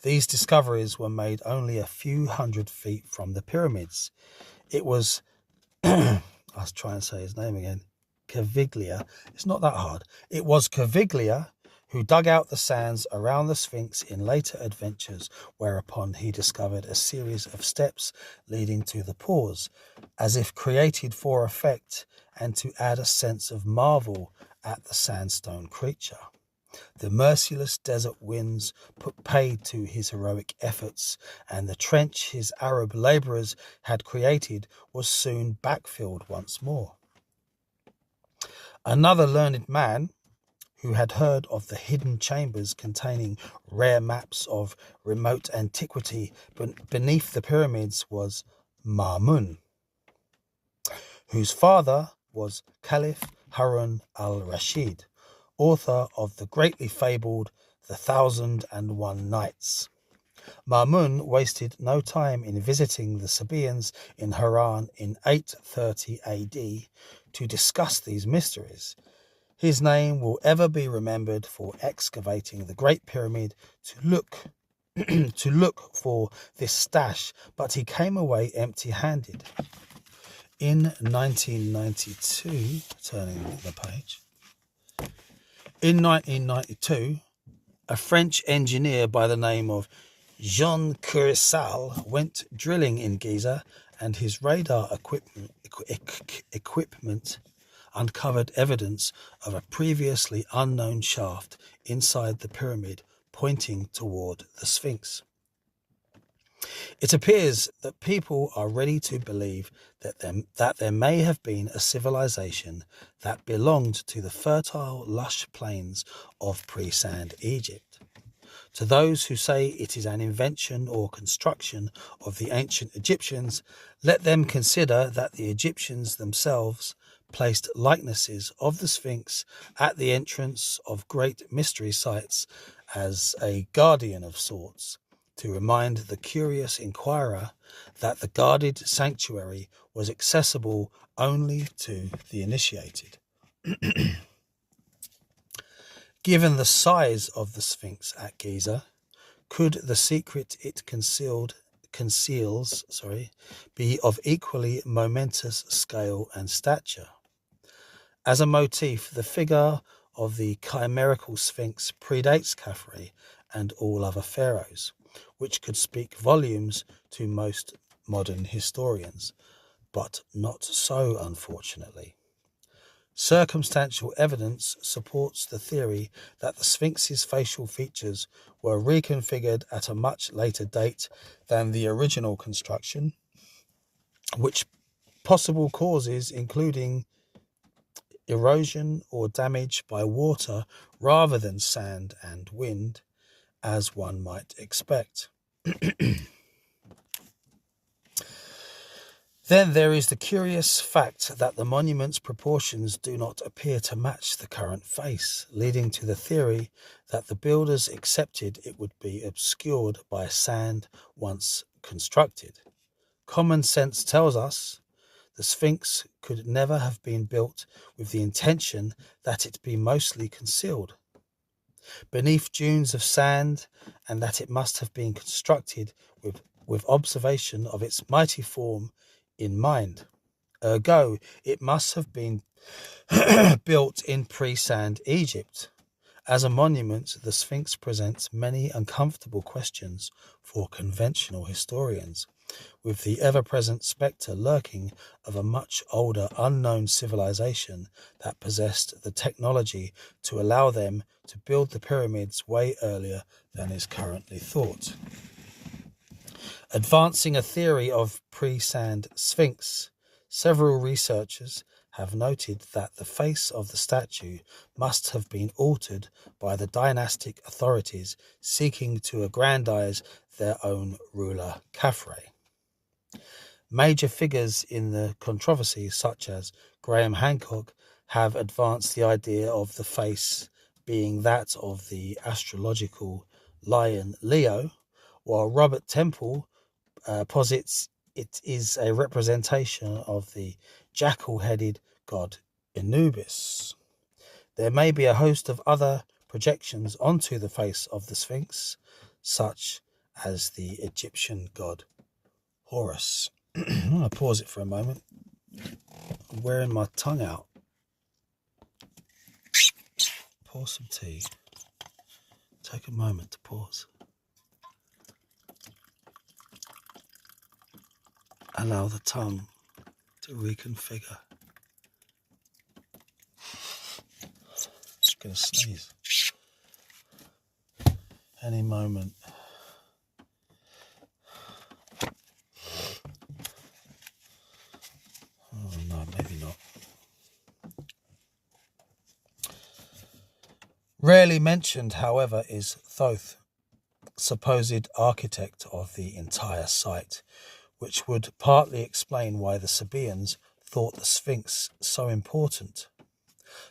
S1: These discoveries were made only a few hundred feet from the pyramids. It was, I'll try and say his name again, Caviglia. It's not that hard. It was Caviglia who dug out the sands around the Sphinx in later adventures, whereupon he discovered a series of steps leading to the pores, as if created for effect and to add a sense of marvel at the sandstone creature. The merciless desert winds put paid to his heroic efforts, and the trench his Arab labourers had created was soon backfilled once more. Another learned man, who had heard of the hidden chambers containing rare maps of remote antiquity beneath the pyramids, was Ma'mun, whose father was Caliph Harun al-Rashid, author of the greatly fabled The 1001 Nights. Ma'mun wasted no time in visiting the Sabians in Haran in 830 AD to discuss these mysteries. His name will ever be remembered for excavating the Great Pyramid to look for this stash, but he came away empty-handed. In 1992, turning the page, in 1992, a French engineer by the name of Jean Curissal went drilling in Giza, and his radar equipment uncovered evidence of a previously unknown shaft inside the pyramid pointing toward the Sphinx. It appears that people are ready to believe that there may have been a civilization that belonged to the fertile, lush plains of pre-sand Egypt. To those who say it is an invention or construction of the ancient Egyptians, let them consider that the Egyptians themselves placed likenesses of the Sphinx at the entrance of great mystery sites as a guardian of sorts, to remind the curious inquirer that the guarded sanctuary was accessible only to the initiated. Given the size of the Sphinx at Giza, could the secret it conceals be of equally momentous scale and stature? As a motif, the figure of the chimerical Sphinx predates Khafre and all other pharaohs, which could speak volumes to most modern historians, but not so, unfortunately. Circumstantial evidence supports the theory that the Sphinx's facial features were reconfigured at a much later date than the original construction, which possible causes including erosion or damage by water rather than sand and wind, as one might expect. Then there is the curious fact that the monument's proportions do not appear to match the current face, leading to the theory that the builders accepted it would be obscured by sand once constructed. Common sense tells us The Sphinx could never have been built with the intention that it be mostly concealed beneath dunes of sand, and that it must have been constructed with observation of its mighty form in mind. Ergo, it must have been built in pre-sand Egypt. As a monument, the Sphinx presents many uncomfortable questions for conventional historians, with the ever-present spectre lurking of a much older unknown civilization that possessed the technology to allow them to build the pyramids way earlier than is currently thought. Advancing a theory of pre-sand Sphinx, several researchers have noted that the face of the statue must have been altered by the dynastic authorities seeking to aggrandize their own ruler Khafre. Major figures in the controversy, such as Graham Hancock, have advanced the idea of the face being that of the astrological lion Leo, while Robert Temple posits it is a representation of the jackal-headed god Anubis. There may be a host of other projections onto the face of the Sphinx, such as the Egyptian god Horus. I'm going to pause it for a moment. I'm wearing my tongue out. Pour some tea. Take a moment to pause. Allow the tongue to reconfigure. Just going to sneeze. Any moment. Oh no, maybe not. Rarely mentioned, however, is Thoth, supposed architect of the entire site, which would partly explain why the Sabians thought the Sphinx so important.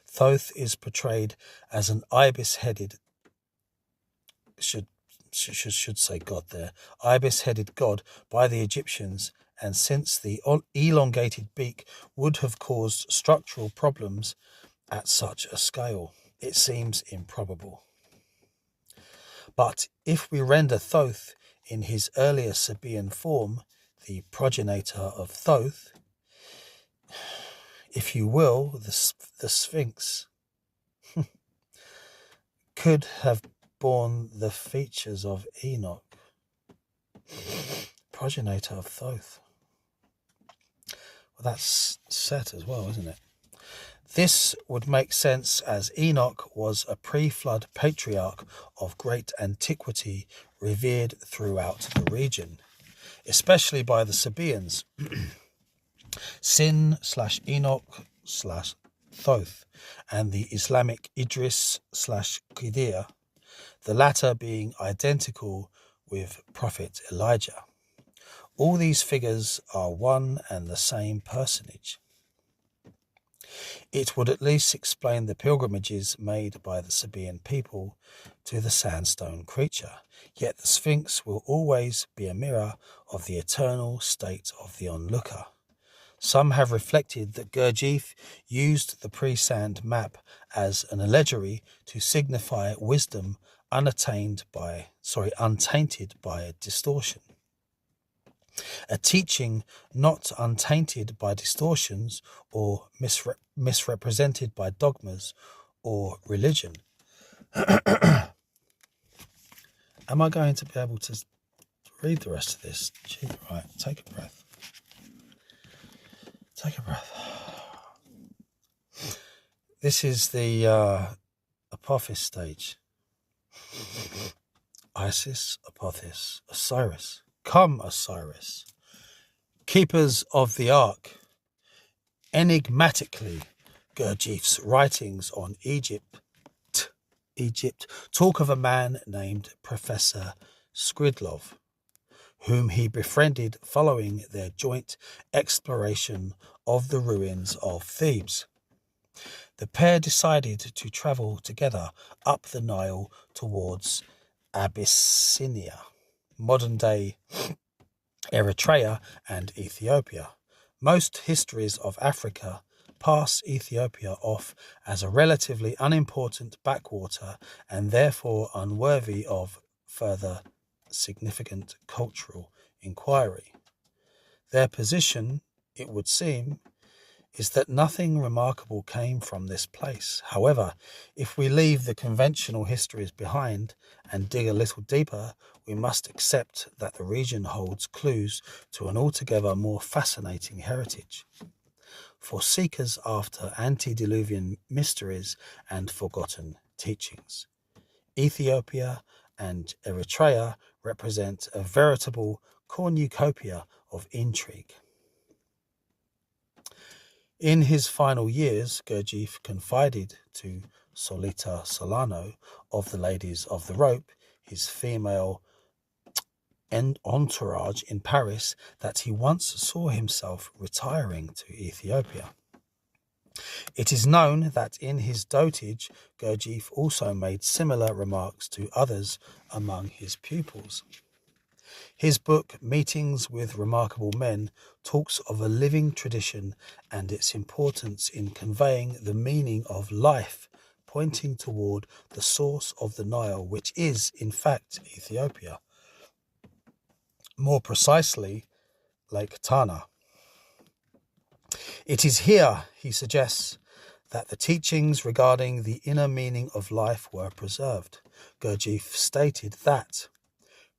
S1: Thoth is portrayed as an ibis-headed, should say god there, ibis-headed god by the Egyptians, and since the elongated beak would have caused structural problems at such a scale, it seems improbable. But if we render Thoth in his earlier Sabian form, the progenitor of Thoth, if you will, the Sphinx could have borne the features of Enoch, progenitor of Thoth. Well, that's Set as well, isn't it? This would make sense, as Enoch was a pre-flood patriarch of great antiquity, revered throughout the region, especially by the Sabians. Sin/Enoch/Thoth, and the Islamic Idris/Qidr, the latter being identical with Prophet Elijah. All these figures are one and the same personage. It would at least explain the pilgrimages made by the Sabian people to the sandstone creature, yet the Sphinx will always be a mirror of the eternal state of the onlooker. Some have reflected that Gurdjieff used the pre-sand map as an allegory to signify wisdom untainted by distortion. A teaching not untainted by distortions or misrepresented by dogmas or religion. Am I going to be able to read the rest of this? Gee, right, take a breath. Take a breath. This is the Apophis stage. Isis, Apophis, Osiris. Come, Osiris. Keepers of the Ark. Enigmatically, Gurdjieff's writings on Egypt talk of a man named Professor Skridlov, whom he befriended following their joint exploration of the ruins of Thebes. The pair decided to travel together up the Nile towards Abyssinia, modern-day Eritrea and Ethiopia, Most histories of Africa pass Ethiopia off as a relatively unimportant backwater and therefore unworthy of further significant cultural inquiry. Their position, it would seem, is that nothing remarkable came from this place. However, if we leave the conventional histories behind and dig a little deeper, we must accept that the region holds clues to an altogether more fascinating heritage. For seekers after antediluvian mysteries and forgotten teachings, Ethiopia and Eritrea represent a veritable cornucopia of intrigue. In his final years, Gurdjieff confided to Solita Solano of the Ladies of the Rope, his female entourage in Paris, that he once saw himself retiring to Ethiopia. It is known that in his dotage, Gurdjieff also made similar remarks to others among his pupils. His book, Meetings with Remarkable Men, talks of a living tradition and its importance in conveying the meaning of life, pointing toward the source of the Nile, which is, in fact, Ethiopia. More precisely, Lake Tana. It is here, he suggests, that the teachings regarding the inner meaning of life were preserved. Gurdjieff stated that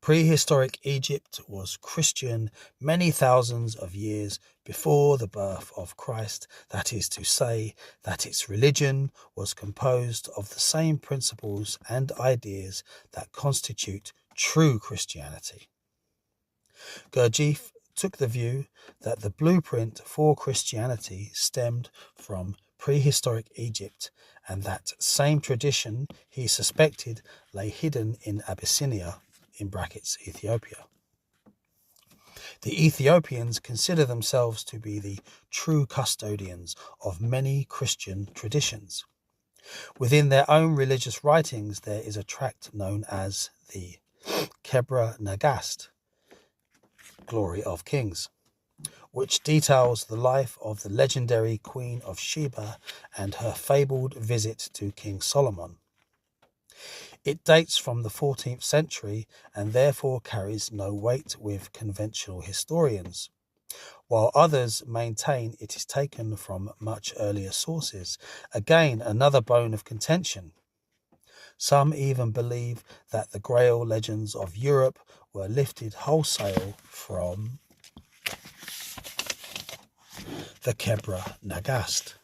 S1: prehistoric Egypt was Christian many thousands of years before the birth of Christ, that is to say, that its religion was composed of the same principles and ideas that constitute true Christianity. Gurdjieff took the view that the blueprint for Christianity stemmed from prehistoric Egypt, and that same tradition he suspected lay hidden in Abyssinia, in brackets Ethiopia. The Ethiopians consider themselves to be the true custodians of many Christian traditions. Within their own religious writings there is a tract known as the Kebra Nagast, Glory of Kings, which details the life of the legendary Queen of Sheba and her fabled visit to King Solomon. It dates from the 14th century and therefore carries no weight with conventional historians, while others maintain it is taken from much earlier sources, again another bone of contention. Some even believe that the Grail legends of Europe were lifted wholesale from the Kebra Nagast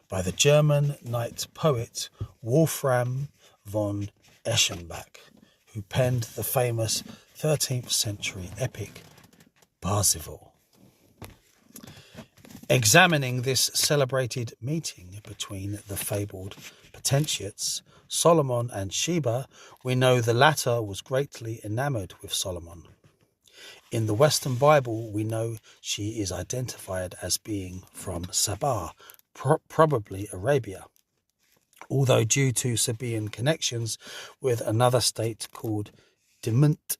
S1: by the German knight poet Wolfram von Eschenbach, who penned the famous 13th century epic Parzival. Examining this celebrated meeting between the fabled potentates, Solomon and Sheba, we know the latter was greatly enamoured with Solomon. In the Western Bible, we know she is identified as being from Saba, probably Arabia, although due to Sabian connections with another state called Dimint,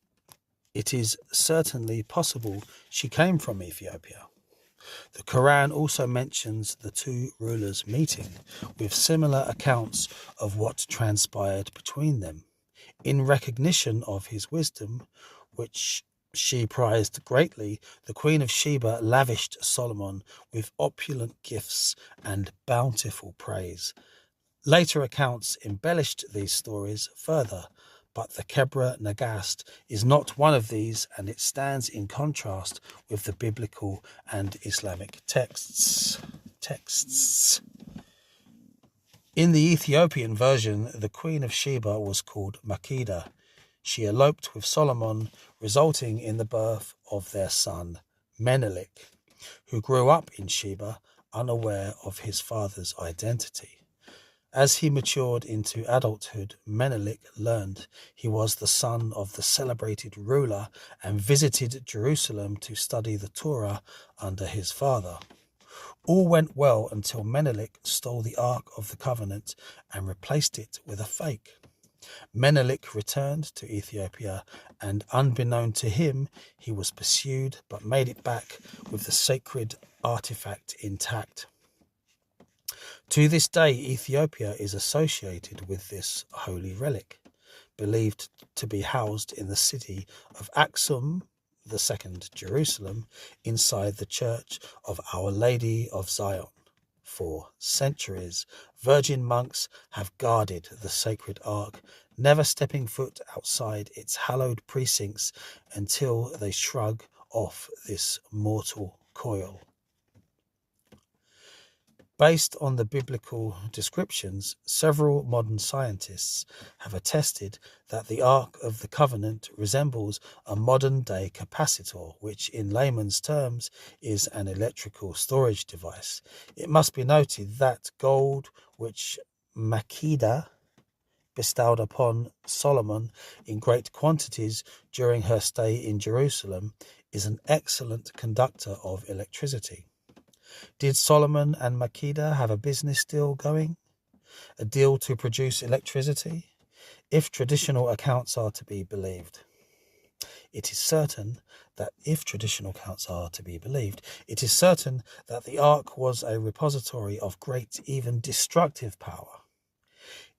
S1: it is certainly possible she came from Ethiopia. The Quran also mentions the two rulers meeting, with similar accounts of what transpired between them. In recognition of his wisdom, which she prized greatly, the Queen of Sheba lavished Solomon with opulent gifts and bountiful praise. Later accounts embellished these stories further, but the Kebra Nagast is not one of these, and it stands in contrast with the biblical and Islamic texts. In the Ethiopian version, the Queen of Sheba was called Makeda. She eloped with Solomon, resulting in the birth of their son Menelik, who grew up in Sheba, unaware of his father's identity. As he matured into adulthood, Menelik learned he was the son of the celebrated ruler and visited Jerusalem to study the Torah under his father. All went well until Menelik stole the Ark of the Covenant and replaced it with a fake. Menelik returned to Ethiopia, and unbeknown to him, he was pursued but made it back with the sacred artifact intact. To this day, Ethiopia is associated with this holy relic, believed to be housed in the city of Aksum, the second Jerusalem, inside the church of Our Lady of Zion. For centuries, virgin monks have guarded the sacred ark, never stepping foot outside its hallowed precincts until they shrug off this mortal coil. Based on the biblical descriptions, several modern scientists have attested that the Ark of the Covenant resembles a modern-day capacitor, which in layman's terms is an electrical storage device. It must be noted that gold, which Makeda bestowed upon Solomon in great quantities during her stay in Jerusalem, is an excellent conductor of electricity. Did Solomon and Makeda have a business deal going? A deal to produce electricity? If traditional accounts are to be believed. It is certain that the ark was a repository of great, even destructive power.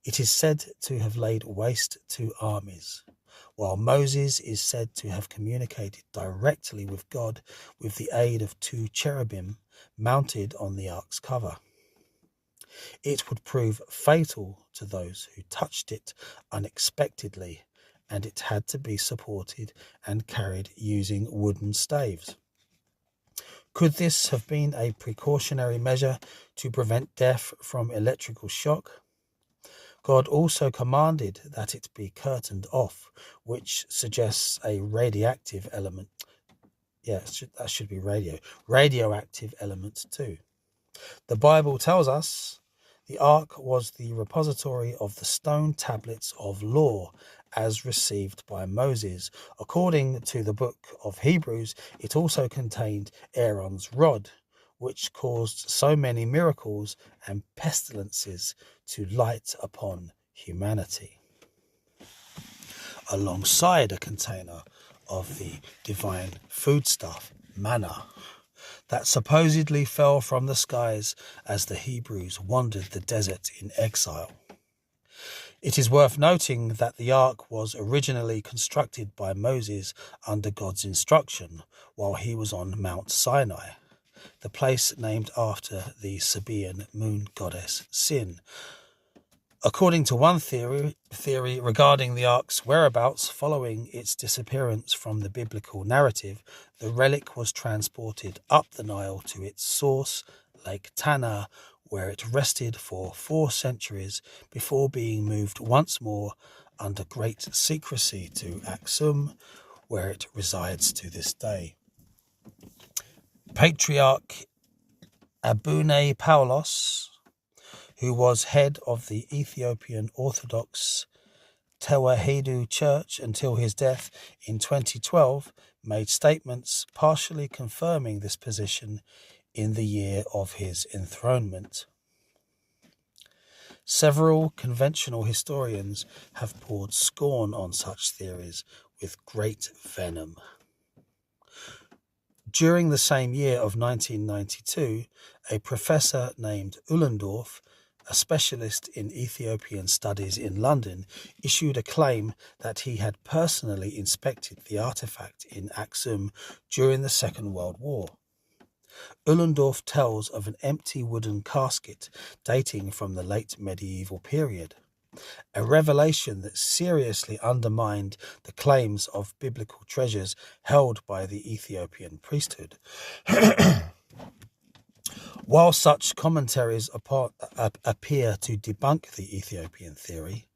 S1: It is said to have laid waste to armies, while Moses is said to have communicated directly with God with the aid of two cherubim mounted on the ark's cover. It would prove fatal to those who touched it unexpectedly, and it had to be supported and carried using wooden staves. Could this have been a precautionary measure to prevent death from electrical shock? God also commanded that it be curtained off, which suggests a radioactive element. That should be radioactive element too. The Bible tells us the ark was the repository of the stone tablets of law as received by Moses. According to the book of Hebrews, it also contained Aaron's rod, which caused so many miracles and pestilences to light upon humanity, alongside a container of the divine foodstuff, manna, that supposedly fell from the skies as the Hebrews wandered the desert in exile. It is worth noting that the ark was originally constructed by Moses under God's instruction while he was on Mount Sinai, the place named after the Sabian moon goddess Sin. According to one theory regarding the ark's whereabouts following its disappearance from the biblical narrative, the relic was transported up the Nile to its source, Lake Tana, where it rested for 4 centuries before being moved once more under great secrecy to Aksum, where it resides to this day. Patriarch Abune Paulos, who was head of the Ethiopian Orthodox Tewahedo Church until his death in 2012, made statements partially confirming this position in the year of his enthronement. Several conventional historians have poured scorn on such theories with great venom. During the same year of 1992, a professor named Ullendorf, a specialist in Ethiopian studies in London, issued a claim that he had personally inspected the artifact in Aksum during the Second World War. Ullendorf tells of an empty wooden casket dating from the late medieval period, a revelation that seriously undermined the claims of biblical treasures held by the Ethiopian priesthood. While such commentaries appear to debunk the Ethiopian theory,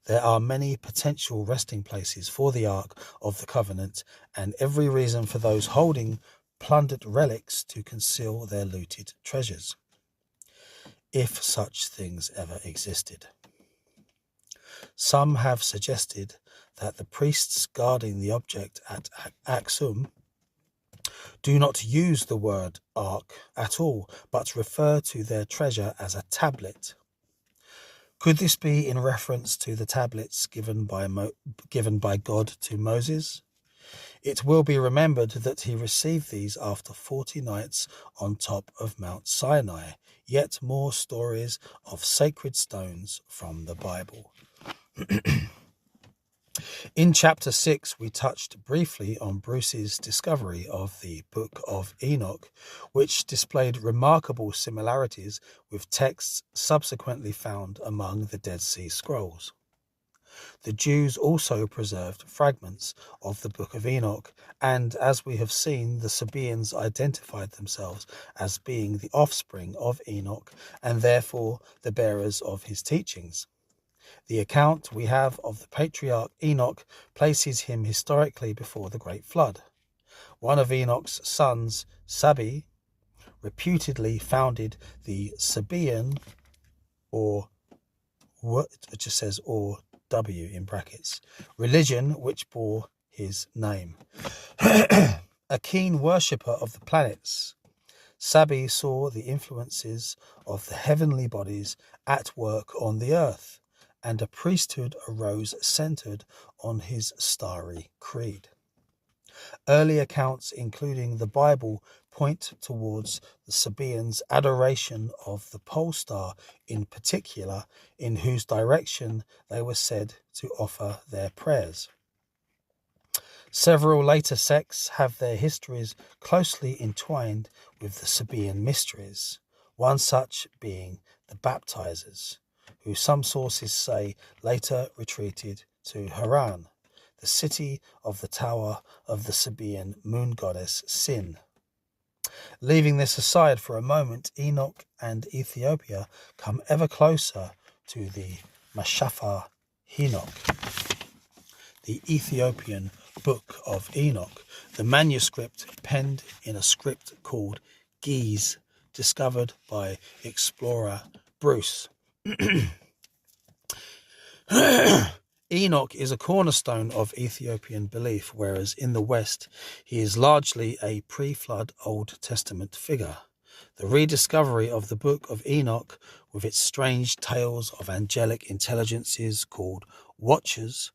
S1: there are many potential resting places for the Ark of the Covenant and every reason for those holding plundered relics to conceal their looted treasures, if such things ever existed. Some have suggested that the priests guarding the object at Aksum do not use the word ark at all, but refer to their treasure as a tablet. Could this be in reference to the tablets given by God to Moses? It will be remembered that he received these after 40 nights on top of Mount Sinai. Yet more stories of sacred stones from the Bible. In chapter 6, we touched briefly on Bruce's discovery of the Book of Enoch, which displayed remarkable similarities with texts subsequently found among the Dead Sea Scrolls. The Jews also preserved fragments of the Book of Enoch, and as we have seen, the Sabians identified themselves as being the offspring of Enoch and therefore the bearers of his teachings. The account we have of the patriarch Enoch places him historically before the Great Flood. One of Enoch's sons, Sabi, reputedly founded the Sabian, or what it just says, or W in brackets, religion which bore his name. A keen worshipper of the planets, Sabi saw the influences of the heavenly bodies at work on the earth, and a priesthood arose centered on his starry creed. Early accounts, including the Bible, point towards the Sabians' adoration of the pole star in particular, in whose direction they were said to offer their prayers. Several later sects have their histories closely entwined with the Sabian mysteries, one such being the Baptizers, who some sources say later retreated to Haran, the city of the tower of the Sabian moon goddess Sin. Leaving this aside for a moment, Enoch and Ethiopia come ever closer to the Mashafa Enoch, the Ethiopian Book of Enoch, the manuscript penned in a script called Giza, discovered by explorer Bruce. Enoch is a cornerstone of Ethiopian belief, whereas in the West he is largely a pre-flood Old Testament figure. The rediscovery of the Book of Enoch, with its strange tales of angelic intelligences called Watchers,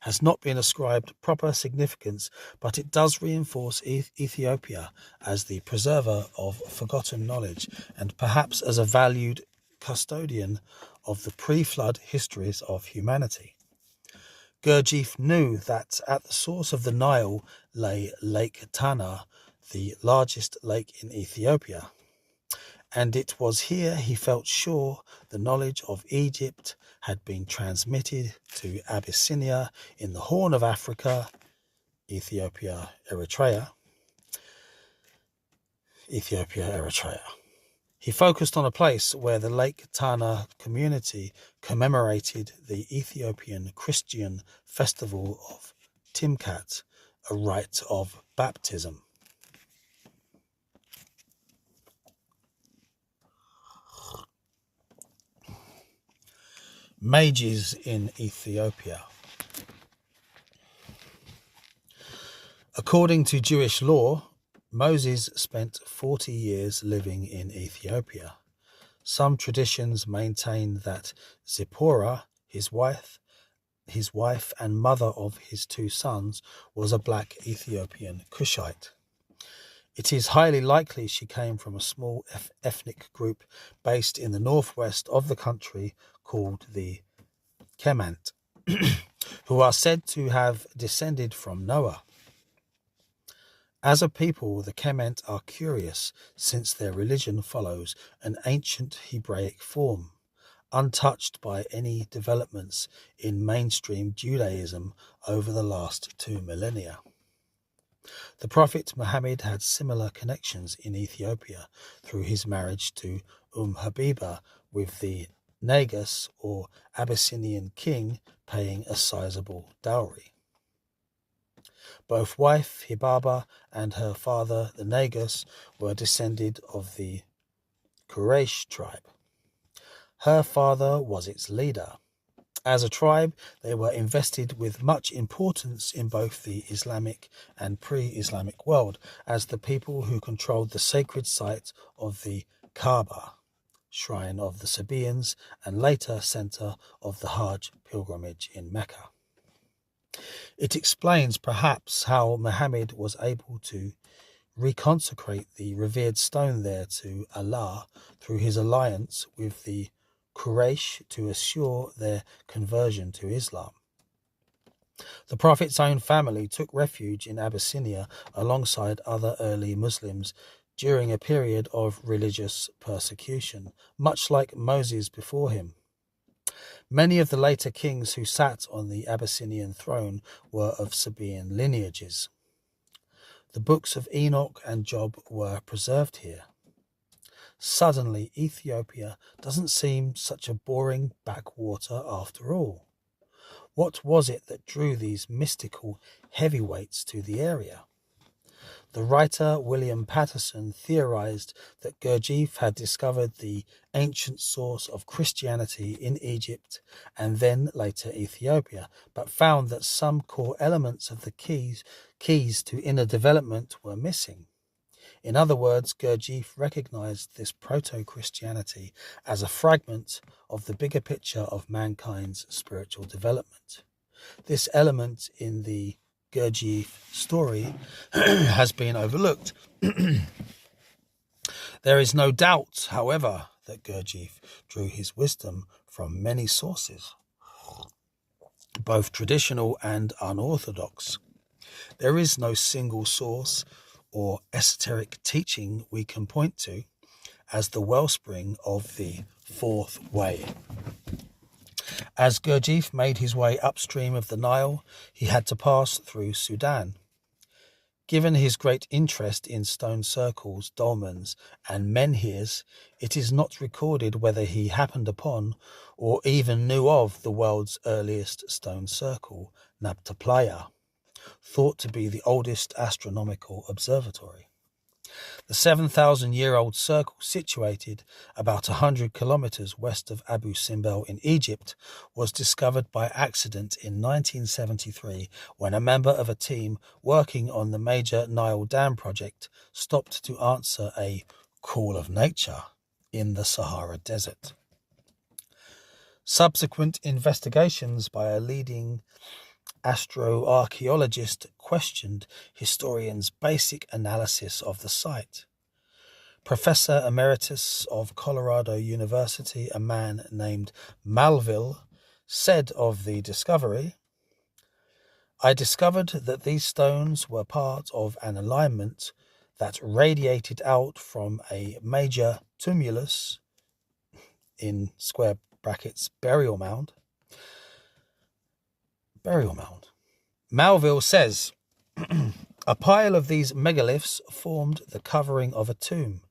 S1: has not been ascribed proper significance, but it does reinforce Ethiopia as the preserver of forgotten knowledge and perhaps as a valued custodian of the pre-flood histories of humanity. Gurdjieff knew that at the source of the Nile lay Lake Tana, the largest lake in Ethiopia, and it was here he felt sure the knowledge of Egypt had been transmitted to Abyssinia in the Horn of Africa, Ethiopia, Eritrea. He focused on a place where the Lake Tana community commemorated the Ethiopian Christian festival of Timkat, a rite of baptism. Mages in Ethiopia. According to Jewish law, Moses spent 40 years living in Ethiopia. Some traditions maintain that Zipporah, his wife and mother of his two sons, was a black Ethiopian Cushite. It is highly likely she came from a small ethnic group based in the northwest of the country called the Kemant, who are said to have descended from Noah. As a people, the Kemant are curious since their religion follows an ancient Hebraic form, untouched by any developments in mainstream Judaism over the last 2 millennia. The Prophet Muhammad had similar connections in Ethiopia through his marriage to Habiba, with the Negus or Abyssinian king paying a sizable dowry. Both wife Hibaba and her father, the Negus, were descended of the Quraysh tribe. Her father was its leader. As a tribe, they were invested with much importance in both the Islamic and pre-Islamic world as the people who controlled the sacred site of the Kaaba, shrine of the Sabians, and later centre of the Hajj pilgrimage in Mecca. It explains perhaps how Muhammad was able to reconsecrate the revered stone there to Allah through his alliance with the Quraysh to assure their conversion to Islam. The Prophet's own family took refuge in Abyssinia alongside other early Muslims during a period of religious persecution, much like Moses before him. Many of the later kings who sat on the Abyssinian throne were of Sabian lineages. The books of Enoch and Job were preserved here. Suddenly, Ethiopia doesn't seem such a boring backwater after all. What was it that drew these mystical heavyweights to the area? The writer William Patterson theorized that Gurdjieff had discovered the ancient source of Christianity in Egypt and then later Ethiopia, but found that some core elements of the keys to inner development were missing. In other words, Gurdjieff recognized this proto-Christianity as a fragment of the bigger picture of mankind's spiritual development. This element in the Gurdjieff story has been overlooked. There is no doubt, however, that Gurdjieff drew his wisdom from many sources, both traditional and unorthodox. There is no single source or esoteric teaching we can point to as the wellspring of the fourth way. As Gurdjieff made his way upstream of the Nile, he had to pass through Sudan. Given his great interest in stone circles, dolmens, and menhirs, it is not recorded whether he happened upon or even knew of the world's earliest stone circle, Napta Playa, thought to be the oldest astronomical observatory. The 7,000-year-old circle, situated about 100 kilometers west of Abu Simbel in Egypt, was discovered by accident in 1973 when a member of a team working on the major Nile Dam project stopped to answer a call of nature in the Sahara Desert. Subsequent investigations by a leading astroarchaeologist questioned historians' basic analysis of the site. Professor Emeritus of Colorado University, a man named Malville, said of the discovery, "I discovered that these stones were part of an alignment that radiated out from a major tumulus, in square brackets, burial mound. Malville says, a pile of these megaliths formed the covering of a tomb,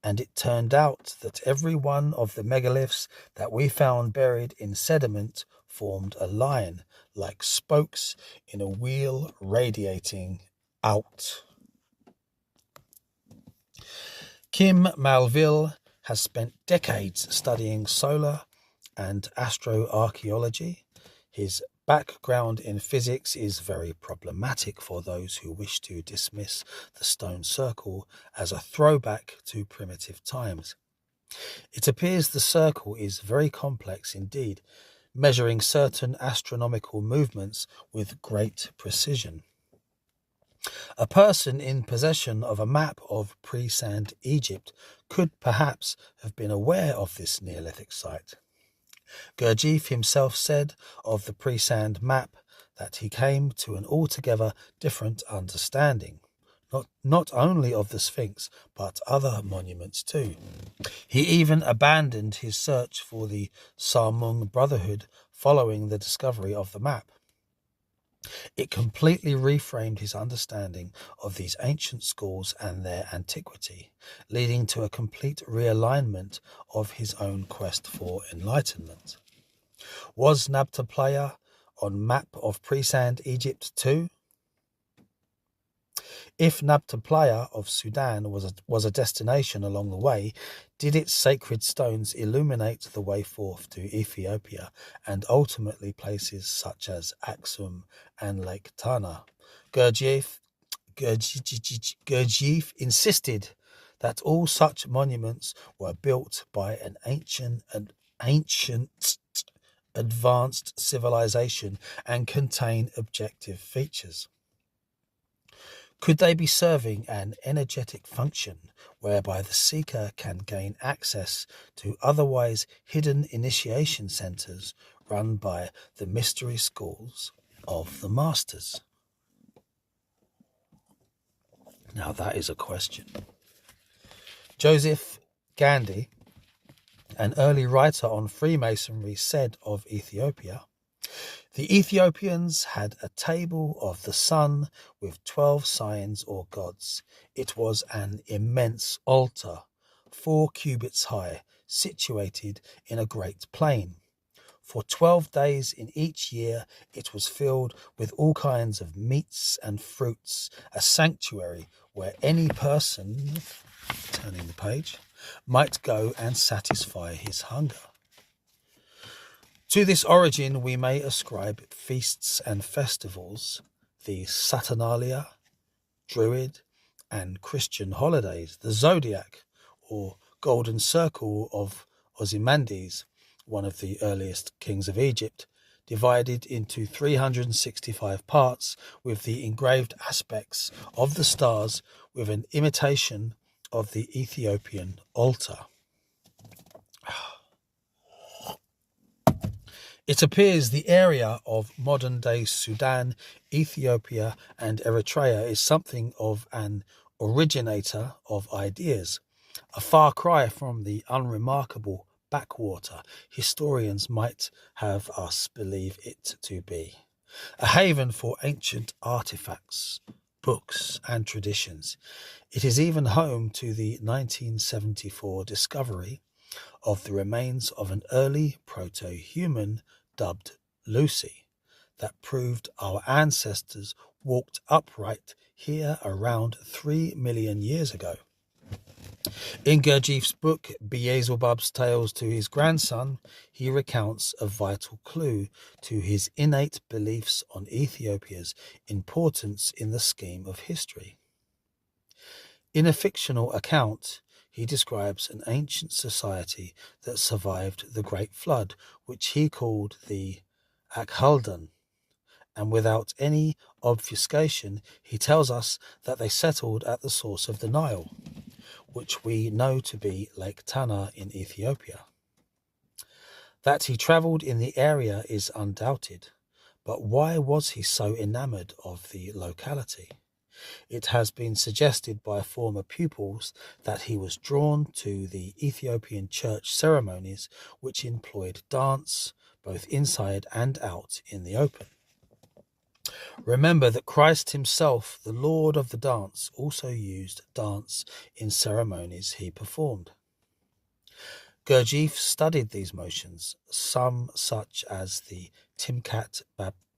S1: and it turned out that every one of the megaliths that we found buried in sediment formed a line, like spokes in a wheel radiating out." Kim Malville has spent decades studying solar and astroarchaeology. His background in physics is very problematic for those who wish to dismiss the stone circle as a throwback to primitive times. It appears the circle is very complex indeed, measuring certain astronomical movements with great precision. A person in possession of a map of pre-sand Egypt could perhaps have been aware of this Neolithic site. Gurdjieff himself said of the pre-sand map that he came to an altogether different understanding, not only of the Sphinx, but other monuments too. He even abandoned his search for the Sarmung Brotherhood following the discovery of the map. It completely reframed his understanding of these ancient schools and their antiquity, leading to a complete realignment of his own quest for enlightenment. Was Napta Playa on map of pre-sand Egypt too? If Napta Playa of Sudan was a destination along the way, did its sacred stones illuminate the way forth to Ethiopia and ultimately places such as Aksum and Lake Tana? Gurdjieff insisted that all such monuments were built by an ancient advanced civilization and contain objective features. Could they be serving an energetic function whereby the seeker can gain access to otherwise hidden initiation centers run by the mystery schools of the masters? Now that is a question. Joseph Gandhi, an early writer on Freemasonry, said of Ethiopia, "The Ethiopians had a table of the sun with 12 signs or gods. It was an immense altar, 4 cubits high, situated in a great plain. For 12 days in each year it was filled with all kinds of meats and fruits, a sanctuary where any person," turning the page, "might go and satisfy his hunger." To this origin we may ascribe feasts and festivals, the Saturnalia, Druid and Christian holidays, the Zodiac or Golden Circle of Ozymandias, one of the earliest kings of Egypt, divided into 365 parts with the engraved aspects of the stars with an imitation of the Ethiopian altar. It appears the area of modern-day Sudan, Ethiopia and Eritrea is something of an originator of ideas, a far cry from the unremarkable backwater historians might have us believe it to be, a haven for ancient artifacts, books and traditions. It is even home to the 1974 discovery of the remains of an early proto-human dubbed Lucy that proved our ancestors walked upright here around 3 million years ago. In Gurdjieff's book Beelzebub's Tales to his grandson, he recounts a vital clue to his innate beliefs on Ethiopia's importance in the scheme of history. In a fictional account, he describes an ancient society that survived the Great Flood, which he called the Akhaldan, and without any obfuscation, he tells us that they settled at the source of the Nile, which we know to be Lake Tana in Ethiopia. That he travelled in the area is undoubted, but why was he so enamoured of the locality? It has been suggested by former pupils that he was drawn to the Ethiopian church ceremonies which employed dance, both inside and out in the open. Remember that Christ himself, the Lord of the dance, also used dance in ceremonies he performed. Gurdjieff studied these motions, some such as the Timkat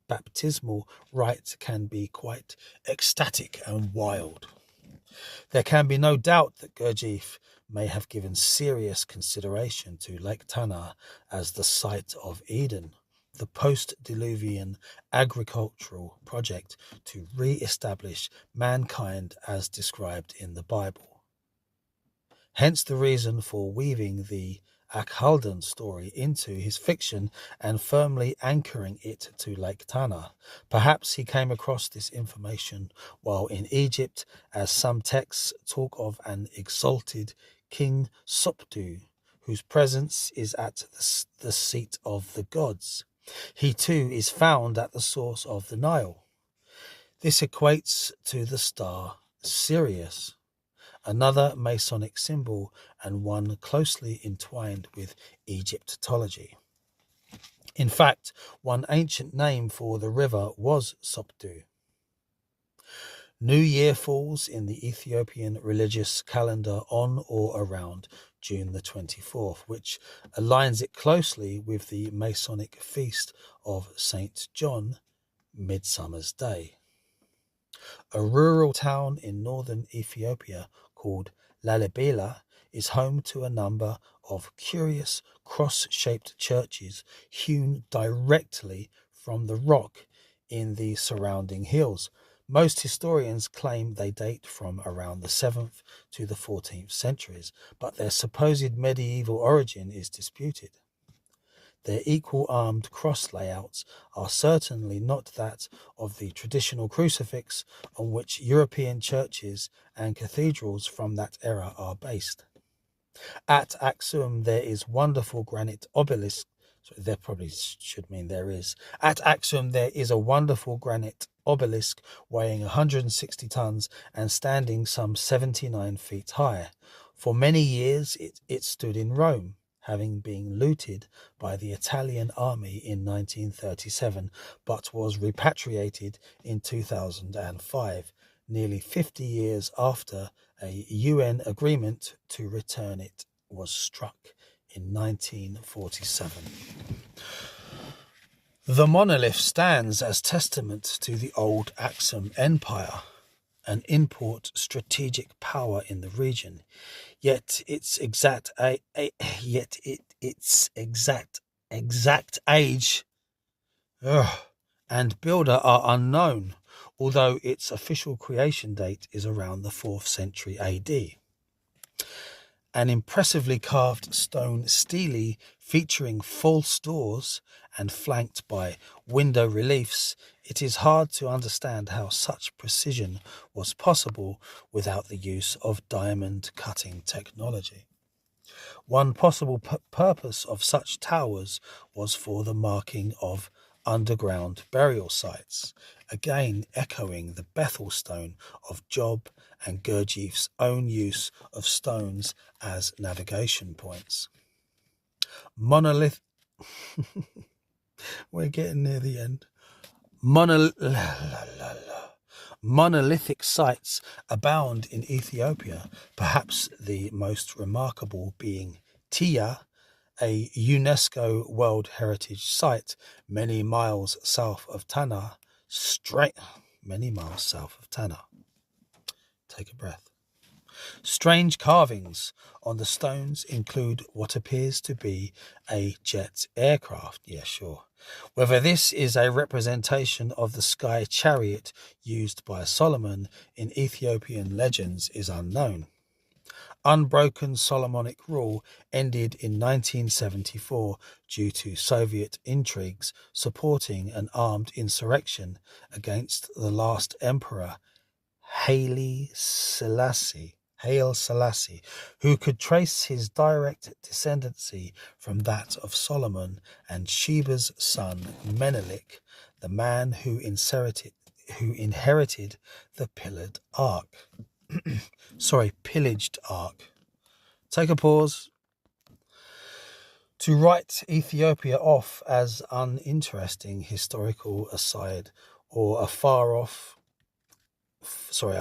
S1: baptismal rite can be quite ecstatic and wild. There can be no doubt that Gurdjieff may have given serious consideration to Lake Tana as the site of Eden, the post-Diluvian agricultural project to re-establish mankind as described in the Bible. Hence the reason for weaving the Akhaldan story into his fiction and firmly anchoring it to Lake Tana. Perhaps he came across this information while in Egypt, as some texts talk of an exalted King Sopdu, whose presence is at the seat of the gods. He too is found at the source of the Nile. This equates to the star Sirius, another Masonic symbol and one closely entwined with Egyptology. In fact, one ancient name for the river was Sopdu. New Year falls in the Ethiopian religious calendar on or around June the 24th, which aligns it closely with the Masonic feast of St. John, Midsummer's Day. A rural town in northern Ethiopia called Lalibela is home to a number of curious cross-shaped churches hewn directly from the rock in the surrounding hills. Most historians claim they date from around the 7th to the 14th centuries, but their supposed medieval origin is disputed. Their equal-armed cross layouts are certainly not that of the traditional crucifix on which European churches and cathedrals from that era are based. At Axum there is wonderful granite obelisk. There probably should mean there is. At Axum there is a wonderful granite obelisk weighing 160 tons and standing some 79 feet high. For many years it stood in Rome, having been looted by the Italian army in 1937, but was repatriated in 2005, nearly 50 years after a UN agreement to return it was struck in 1947. The monolith stands as testament to the old Axum Empire, an import strategic power in the region. Yet its exact age and builder are unknown, although its official creation date is around the 4th century AD. An impressively carved stone stele featuring false doors and flanked by window reliefs, it is hard to understand how such precision was possible without the use of diamond cutting technology. One possible purpose of such towers was for the marking of underground burial sites, again echoing the Bethel stone of Job and Gurdjieff's own use of stones as navigation points. We're getting near the end. Monolithic sites abound in Ethiopia, perhaps the most remarkable being Tia, a UNESCO World Heritage Site many miles south of Tana. Take a breath. Strange carvings on the stones include what appears to be a jet aircraft. Yeah, sure. Whether this is a representation of the sky chariot used by Solomon in Ethiopian legends is unknown. Unbroken Solomonic rule ended in 1974 due to Soviet intrigues supporting an armed insurrection against the last emperor, Haile Selassie, who could trace his direct descendancy from that of Solomon and Sheba's son Menelik, the man who inherited the pillaged ark. Take a pause. To write Ethiopia off as uninteresting historical aside or a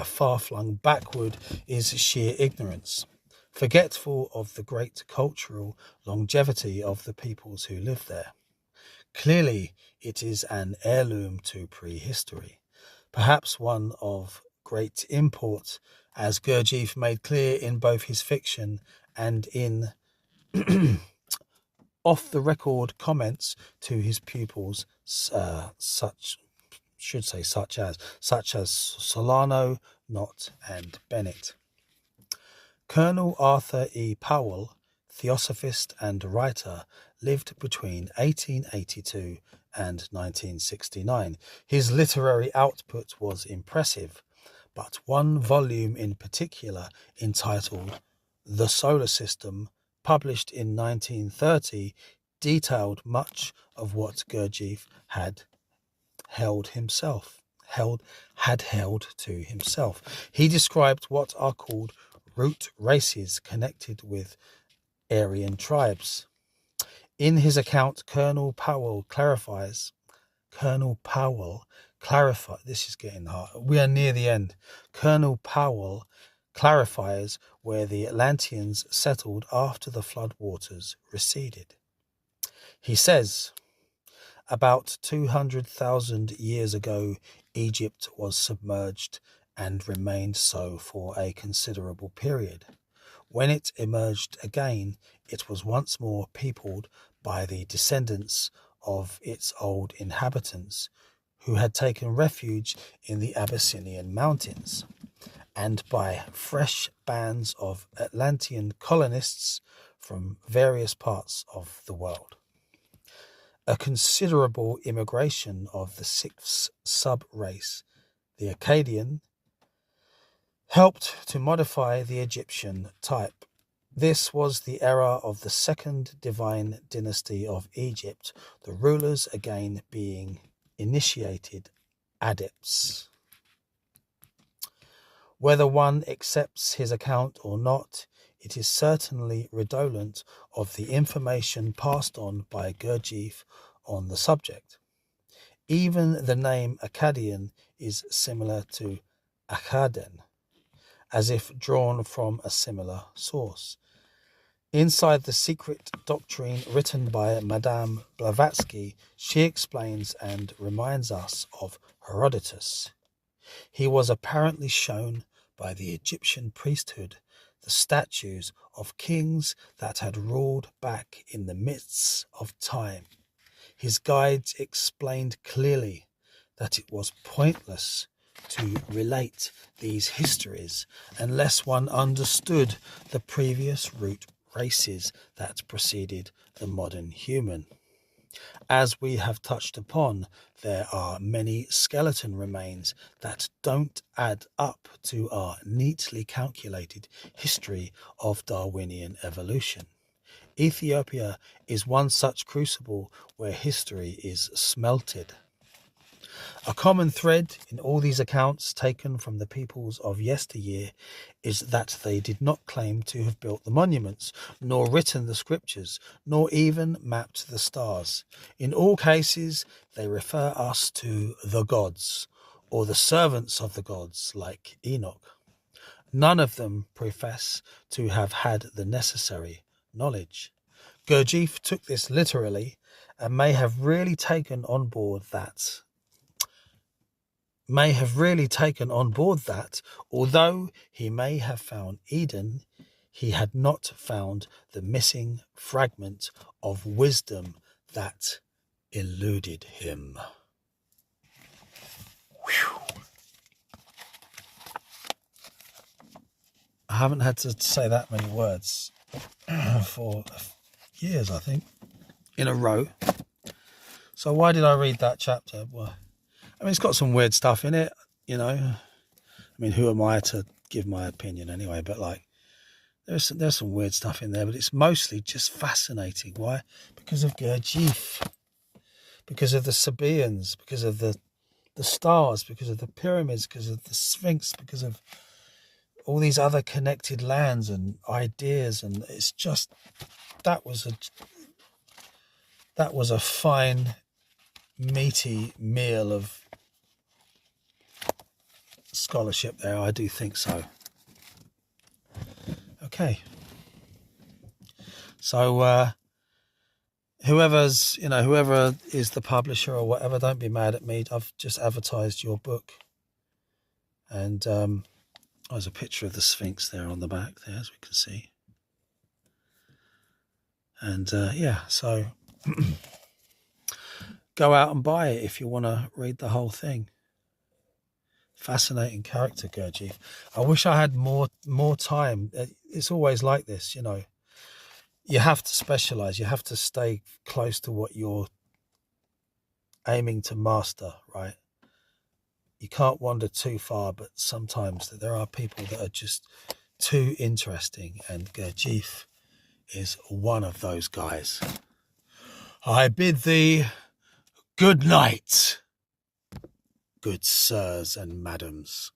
S1: far-flung backward is sheer ignorance, forgetful of the great cultural longevity of the peoples who live there. Clearly, it is an heirloom to prehistory, perhaps one of great import, as Gurdjieff made clear in both his fiction and in off-the-record comments to his pupils, such as Solano, Knott, and Bennett. Colonel Arthur E. Powell, theosophist and writer, lived between 1882 and 1969. His literary output was impressive, but one volume in particular, entitled The Solar System, published in 1930, detailed much of what Gurdjieff had held to himself. He described what are called root races connected with Aryan tribes. In his account, Colonel Powell clarifies, this is getting hard. We are near the end. Colonel Powell clarifies where the Atlanteans settled after the flood waters receded. He says, about 200,000 years ago, Egypt was submerged and remained so for a considerable period. When it emerged again, it was once more peopled by the descendants of its old inhabitants, who had taken refuge in the Abyssinian mountains, and by fresh bands of Atlantean colonists from various parts of the world. A considerable immigration of the sixth sub-race, the Akkadian, helped to modify the Egyptian type. This was the era of the second divine dynasty of Egypt, the rulers again being initiated adepts. Whether one accepts his account or not, it is certainly redolent of the information passed on by Gurdjieff on the subject. Even the name Akkadian is similar to Akkaden, as if drawn from a similar source. Inside the secret doctrine written by Madame Blavatsky, she explains and reminds us of Herodotus. He was apparently shown by the Egyptian priesthood the statues of kings that had ruled back in the midst of time. His guides explained clearly that it was pointless to relate these histories unless one understood the previous root races that preceded the modern human. As we have touched upon, there are many skeleton remains that don't add up to our neatly calculated history of Darwinian evolution. Ethiopia is one such crucible where history is smelted. A common thread in all these accounts taken from the peoples of yesteryear is that they did not claim to have built the monuments, nor written the scriptures, nor even mapped the stars. In all cases, they refer us to the gods, or the servants of the gods, like Enoch. None of them profess to have had the necessary knowledge. Gurdjieff took this literally and may have really taken on board that although he may have found Eden, he had not found the missing fragment of wisdom that eluded him. Whew. I haven't had to say that many words for years, I think, in a row. So why did I read that chapter? Well, I mean, it's got some weird stuff in it, you know. I mean, who am I to give my opinion anyway? But like, there's some weird stuff in there, but it's mostly just fascinating. Why? Because of Gurdjieff, because of the Sabians, because of the stars, because of the pyramids, because of the Sphinx, because of all these other connected lands and ideas, and it's just that was a fine, meaty meal of scholarship there. I do think so. Okay. So whoever is the publisher or whatever, don't be mad at me. I've just advertised your book. And there's a picture of the Sphinx there on the back there, as we can see. And so go out and buy it if you want to read the whole thing. Fascinating character, Gurdjieff. I wish I had more time. It's always like this, you know. You have to specialize. You have to stay close to what you're aiming to master, right? You can't wander too far, but sometimes there are people that are just too interesting, and Gurdjieff is one of those guys. I bid thee good night, good sirs and madams.